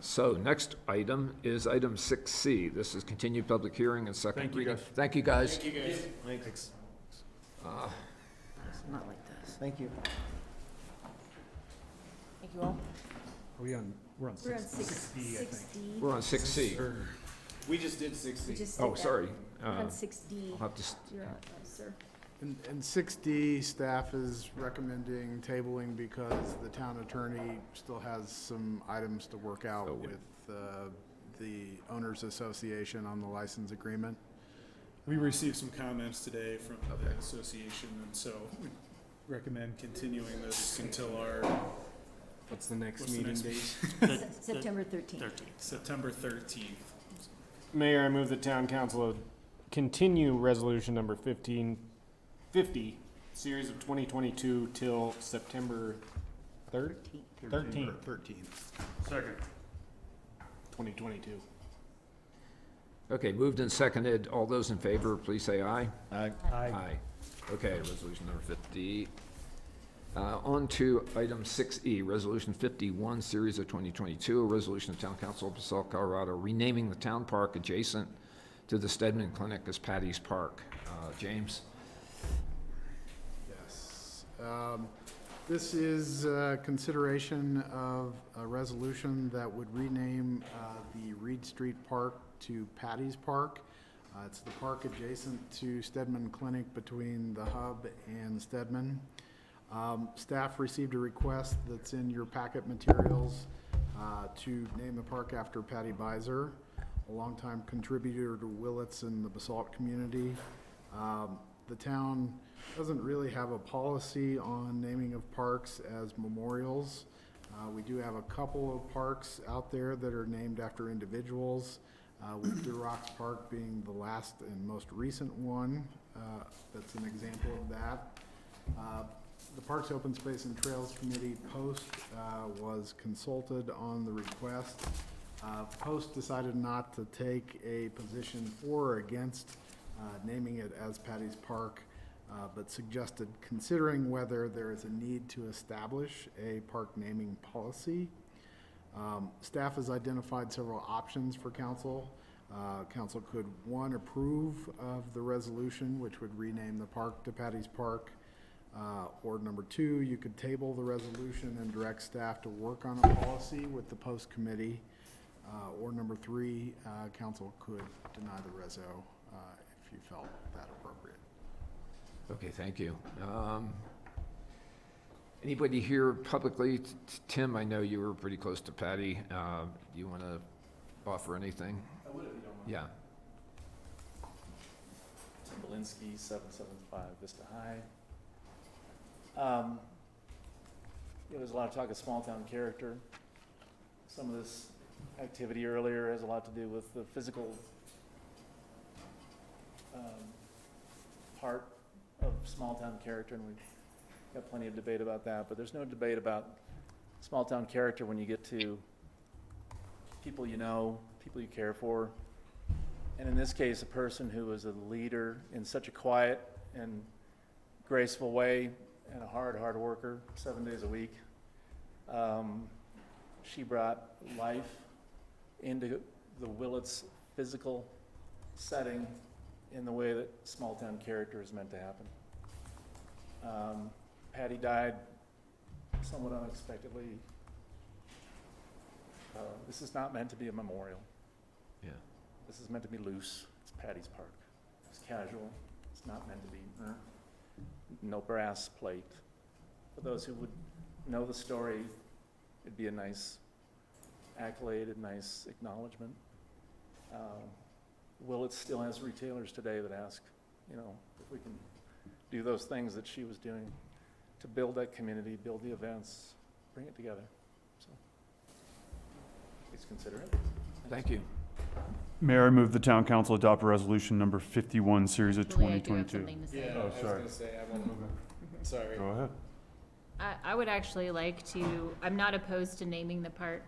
so next item is item 6C. This is continued public hearing and second Thank you, reading. guys. Thank you, guys. Thank you, guys. Thanks. Not like this. Thank you. Thank you all. We're on We're on 6D, I think. 6D. We're on 6C. We just did We 60. just Oh, did that. sorry. We're on 6D. I'll have to You're on, sir. And 6D, staff is recommending tabling because the town attorney still has some items to work out Oh, yeah. with the owners association on the license agreement. We received some comments today from the association, and so we recommend continuing this until our What's the next What's the meeting next date? September 13th. September 13th. Mayor, I move the town council continue resolution number 1550, series of 2022 till September 13th, 2nd. 2022. Okay, moved and seconded. All those in favor, please say aye. Aye. Aye. Okay, resolution number 50. On to item 6E, resolution 51, series of 2022, a resolution of Town Council of Basalt, Colorado, renaming the town park adjacent to the Stedman Clinic as Patty's Park. James? Yes. This is consideration of a resolution that would rename the Reed Street Park to Patty's Park. It's the park adjacent to Stedman Clinic between the Hub and Stedman. Staff received a request that's in your packet materials to name the park after Patty Beiser, a longtime contributor to Willits and the Basalt community. The town doesn't really have a policy on naming of parks as memorials. We do have a couple of parks out there that are named after individuals, with Deer Rocks Park being the last and most recent one. That's an example of that. The Parks, Open Space and Trails Committee post was consulted on the request. Post decided not to take a position for or against naming it as Patty's Park, but suggested considering whether there is a need to establish a park naming policy. Staff has identified several options for council. Council could, one, approve of the resolution, which would rename the park to Patty's Park. Or number two, you could table the resolution and direct staff to work on a policy with the post committee. Or number three, council could deny the reso if you felt that appropriate. Okay, thank you. Anybody here publicly? Tim, I know you were pretty close to Patty. Do you want to offer anything? I would if you don't mind. Yeah. Tim Belinsky, 775 Vista High. There's a lot of talk of small town character. Some of this activity earlier has a lot to do with the physical part of small town character, and we've got plenty of debate about that, but there's no debate about small town character when you get to people you know, people you care for, and in this case, a person who was a leader in such a quiet and graceful way and a hard worker, 7 days a week. She brought life into the Willits physical setting in the way that small town character is meant to happen. Patty died somewhat unexpectedly. This is not meant to be a memorial. Yeah. This is meant to be loose. It's Patty's Park. It's casual. It's not meant to be, no brass plate. For those who would know the story, it'd be a nice accolade, a nice acknowledgement. Willits still has retailers today that ask, if we can do those things that she was doing to build that community, build the events, bring it together. So, please consider it. Thank you. Mayor, I move the town council adopt resolution number 51, series of Julie, I do have 2022. something to say. Yeah, Oh, I was sorry. gonna say, I won't, sorry. Go ahead. I would actually like to, I'm not opposed to naming the park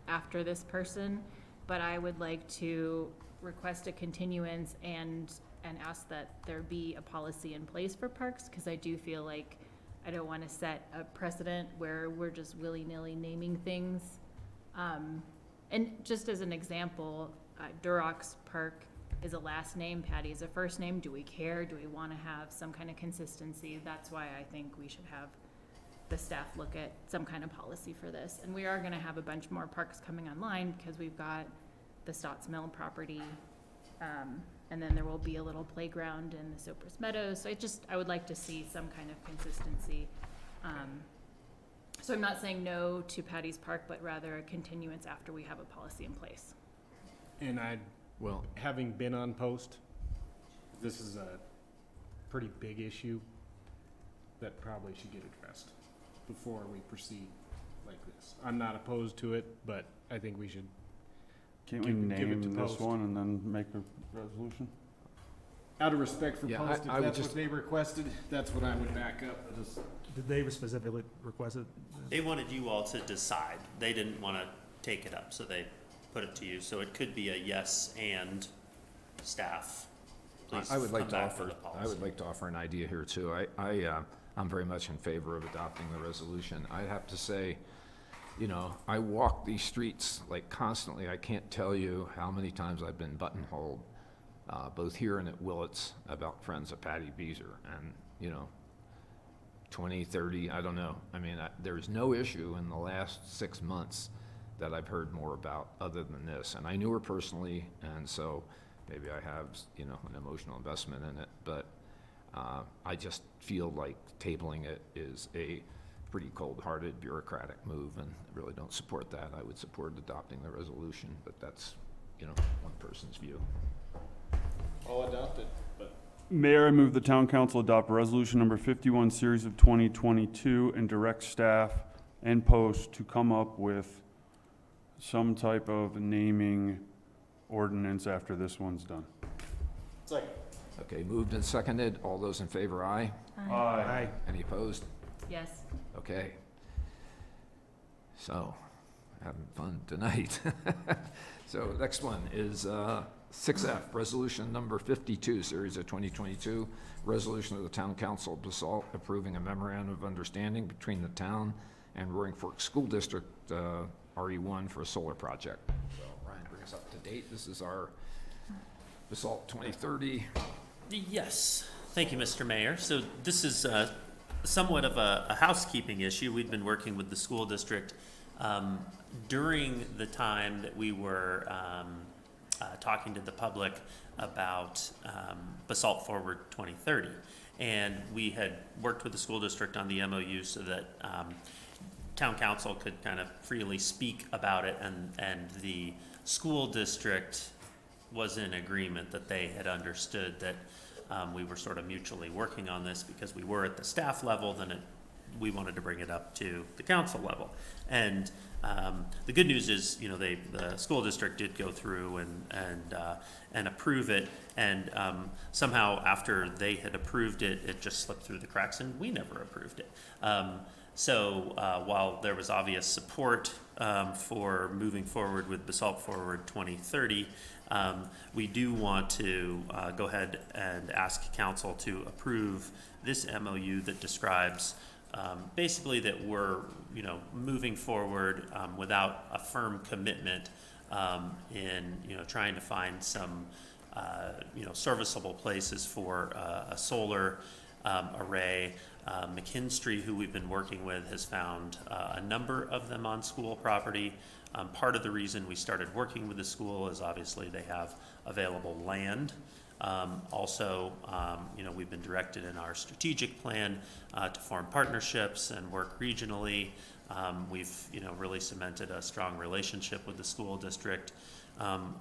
after this person, but I would like to request a continuance and ask that there be a policy in place for parks, because I do feel like I don't want to set a precedent where we're just willy-nilly naming things. And just as an example, Durox Park is a last name, Patty is a first name. Do we care? Do we want to have some kind of consistency? That's why I think we should have the staff look at some kind of policy for this. And we are going to have a bunch more parks coming online because we've got the Stotts Mill property, and then there will be a little playground in the Cypress Meadows. So I would like to see some kind of consistency. So I'm not saying no to Patty's Park, but rather a continuance after we have a policy in place. And having been on post, this is a pretty big issue that probably should get addressed before we proceed like this. I'm not opposed to it, but I think we should Can't we give it to name this post. one and then make a resolution? Out of respect for Yeah, post, if I would that's just- what they requested, that's what I would back up. Did they specifically request it? They wanted you all to decide. They didn't want to take it up, so they put it to you. So it could be a yes and staff. Please I would like come to back with offer, a policy. I would like to offer an idea here too. I'm very much in favor of adopting the resolution. I have to say, I walk these streets like constantly. I can't tell you how many times I've been buttonholed, both here and at Willits, about friends of Patty Beezer. And, 20, 30, I don't know. I mean, there's no issue in the last 6 months that I've heard more about other than this. And I knew her personally, and so maybe I have, an emotional investment in it. But I just feel like tabling it is a pretty cold-hearted bureaucratic move, and I really don't support that. I would support adopting the resolution, but that's, one person's view. I'll adopt it, but. Mayor, I move the town council adopt resolution number 51, series of 2022, and direct staff and post to come up with some type of naming ordinance after this one's done. Second. Okay, moved and seconded. All those in favor, aye? Aye. Any opposed? Yes. Okay. So, having fun tonight. So, next one is 6F, resolution number 52, series of 2022, resolution of the Town Council of Basalt approving a memorandum of understanding between the town and Roaring Fork School District, RE1 for a solar project. So Ryan, bring us up to date. This is our Basalt 2030. Yes, thank you, Mr. Mayor. So this is somewhat of a housekeeping issue. We've been working with the school district during the time that we were talking to the public about Basalt Forward 2030. And we had worked with the school district on the MOU so that town council could kind of freely speak about it, and the school district was in agreement that they had understood that we were sort of mutually working on this because we were at the staff level, then we wanted to bring it up to the council level. And the good news is, the school district did go through and approve it, and somehow after they had approved it, it just slipped through the cracks, and we never approved it. So while there was obvious support for moving forward with Basalt Forward 2030, we do want to go ahead and ask council to approve this MOU that describes basically that we're moving forward without a firm commitment in trying to find some serviceable places for a solar array. McKinstry, who we've been working with, has found a number of them on school property. Part of the reason we started working with the school is obviously they have available land. Also, we've been directed in our strategic plan to form partnerships and work regionally. We've, really cemented a strong relationship with the school district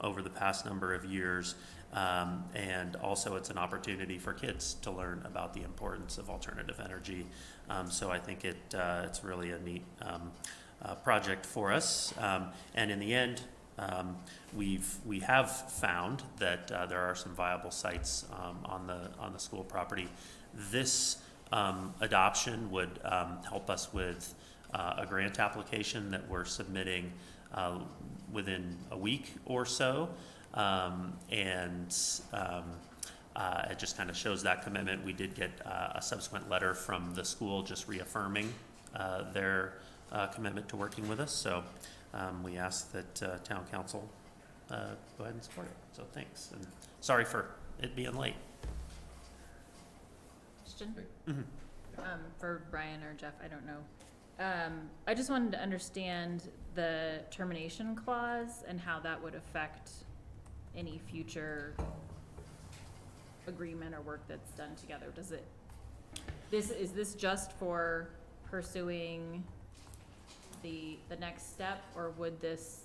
over the past number of years. And also it's an opportunity for kids to learn about the importance of alternative energy. So I think it's really a neat project for us. And in the end, we have found that there are some viable sites on the school property. This adoption would help us with a grant application that we're submitting within a week or so. It just kind of shows that commitment. We did get a subsequent letter from the school just reaffirming their commitment to working with us. So we ask that town council go ahead and support it. So thanks, and sorry for it being late. Question? For Brian or Jeff, I don't know. I just wanted to understand the termination clause and how that would affect any future agreement or work that's done together. Is this just for pursuing the next step, or would this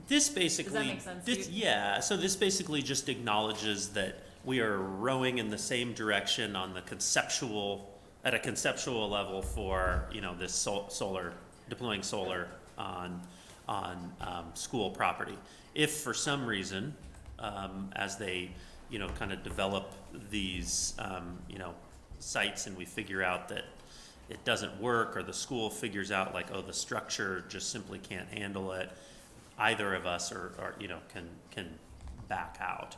basically, does that make sense? So this basically just acknowledges that we are rowing in the same direction on the at a conceptual level for, this solar, deploying solar on school property. If for some reason, as they, kind of develop these, sites, and we figure out that it doesn't work, or the school figures out like, oh, the structure just simply can't handle it, either of us are can back out.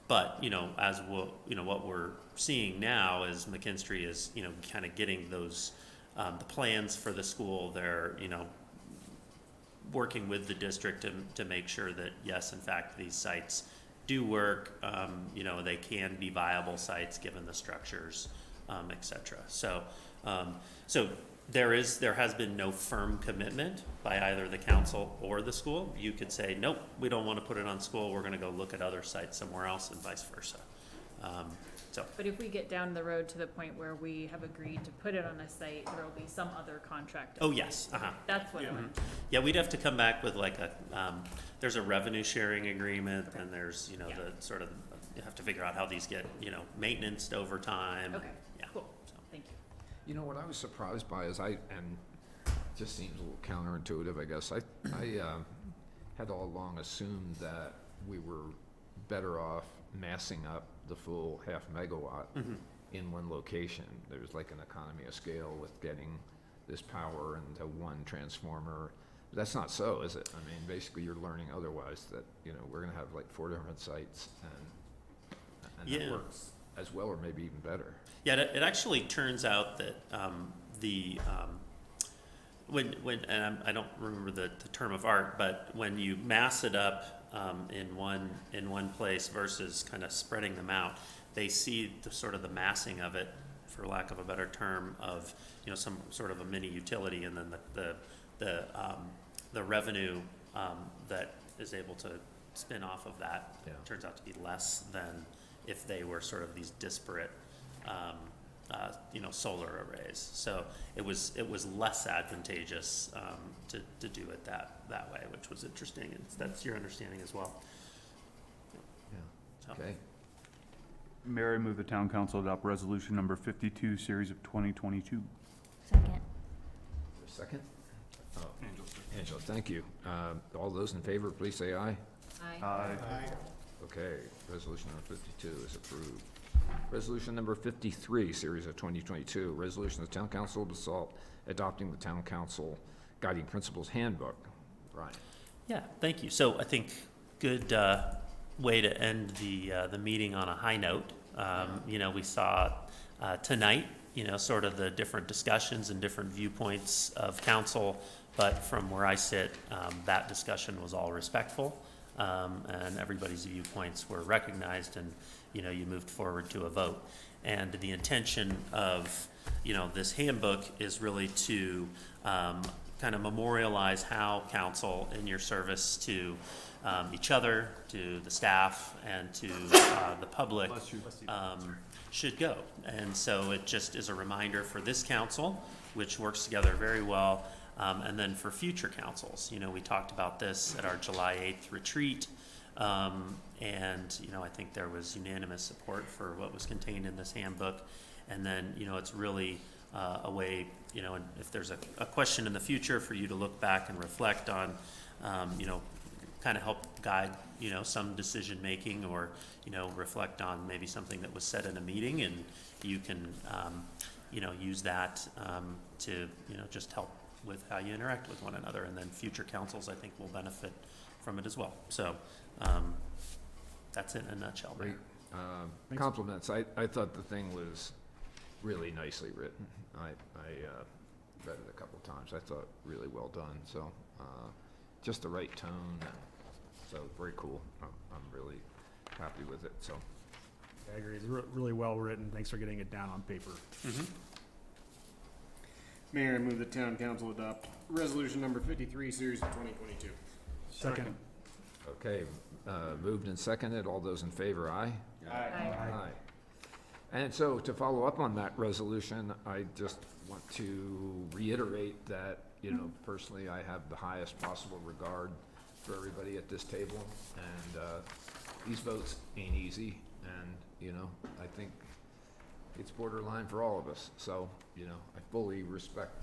But, as what we're seeing now is McKinstry is, kind of getting those, the plans for the school. They're, working with the district to make sure that, yes, in fact, these sites do work. They can be viable sites given the structures, et cetera. So there has been no firm commitment by either the council or the school. You could say, nope, we don't want to put it on school. We're going to go look at other sites somewhere else, and vice versa. But if we get down the road to the point where we have agreed to put it on a site, there will be some other contract. Oh, yes. That's what I meant. Yeah, we'd have to come back with like there's a revenue sharing agreement, and there's, the sort of, you have to figure out how these get, maintenanced over time. Okay, Yeah. cool. Thank you. What I was surprised by is and it just seems a little counterintuitive, I guess. I had all along assumed that we were better off massing up the full 0.5 megawatt in one location. There's like an economy of scale with getting this power into one transformer. But that's not so, is it? I mean, basically you're learning otherwise that, we're gonna have like 4 different sites, and Yeah. that works as well or maybe even better. Yeah, it actually turns out that I don't remember the term of art, but when you mass it up in one place versus kind of spreading them out, they see the sort of the massing of it, for lack of a better term, of some sort of a mini utility, and then the revenue that is able to spin off of that turns out to be less than if they were sort of these disparate solar arrays. So it was less advantageous to do it that way, which was interesting, and that's your understanding as well. So. Okay. Mayor, I move the town council adopt resolution number 52, series of 2022. Second. Second? Oh, Angela, thank you. All those in favor, please say aye. Aye. Okay, resolution number 52 is approved. Resolution number 53, series of 2022, resolution of the Town Council of Basalt adopting the Town Council Guiding Principles Handbook. Brian. Yeah, thank you. So I think good way to end the meeting on a high note. We saw tonight, sort of the different discussions and different viewpoints of council, but from where I sit, that discussion was all respectful, and everybody's viewpoints were recognized, and you moved forward to a vote. And the intention of this handbook is really to kind of memorialize how council, in your service to each other, to the staff, and to the public, should go. And so it just is a reminder for this council, which works together very well, and then for future councils. We talked about this at our July 8th retreat, and I think there was unanimous support for what was contained in this handbook. And then it's really a way, and if there's a question in the future, for you to look back and reflect on, kind of help guide some decision making, or reflect on maybe something that was said in a meeting, and you can use that to just help with how you interact with one another. And then future councils, I think, will benefit from it as well. So that's it in a nutshell. Great. Compliments. I thought the thing was really nicely written. I read it a couple times. I thought really well done. So just the right tone. And so very cool. I'm really happy with it. So I agree. It's really well written. Thanks for getting it down on paper. Mm-hmm. Mayor, I move the town council adopt resolution number 53, series of 2022. Second. Okay, moved and seconded. All those in favor, aye? Aye. Aye. And so to follow up on that resolution, I just want to reiterate that, personally, I have the highest possible regard for everybody at this table. And these votes ain't easy. And, I think it's borderline for all of us. So, I fully respect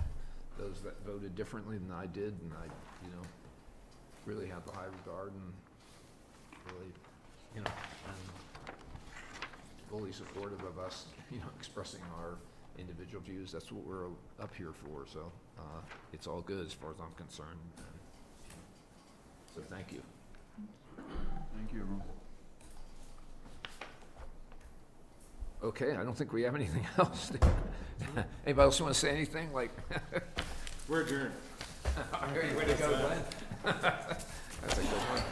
those that voted differently than I did. And I, really have the high regard and really, and fully supportive of us, expressing our individual views. That's what we're up here for. So it's all good as far as I'm concerned. So thank you. Thank you, everyone. Okay, I don't think we have anything else. Anybody else want to say anything? We're adjourned. Are you ready to go, Glenn? That's a good one.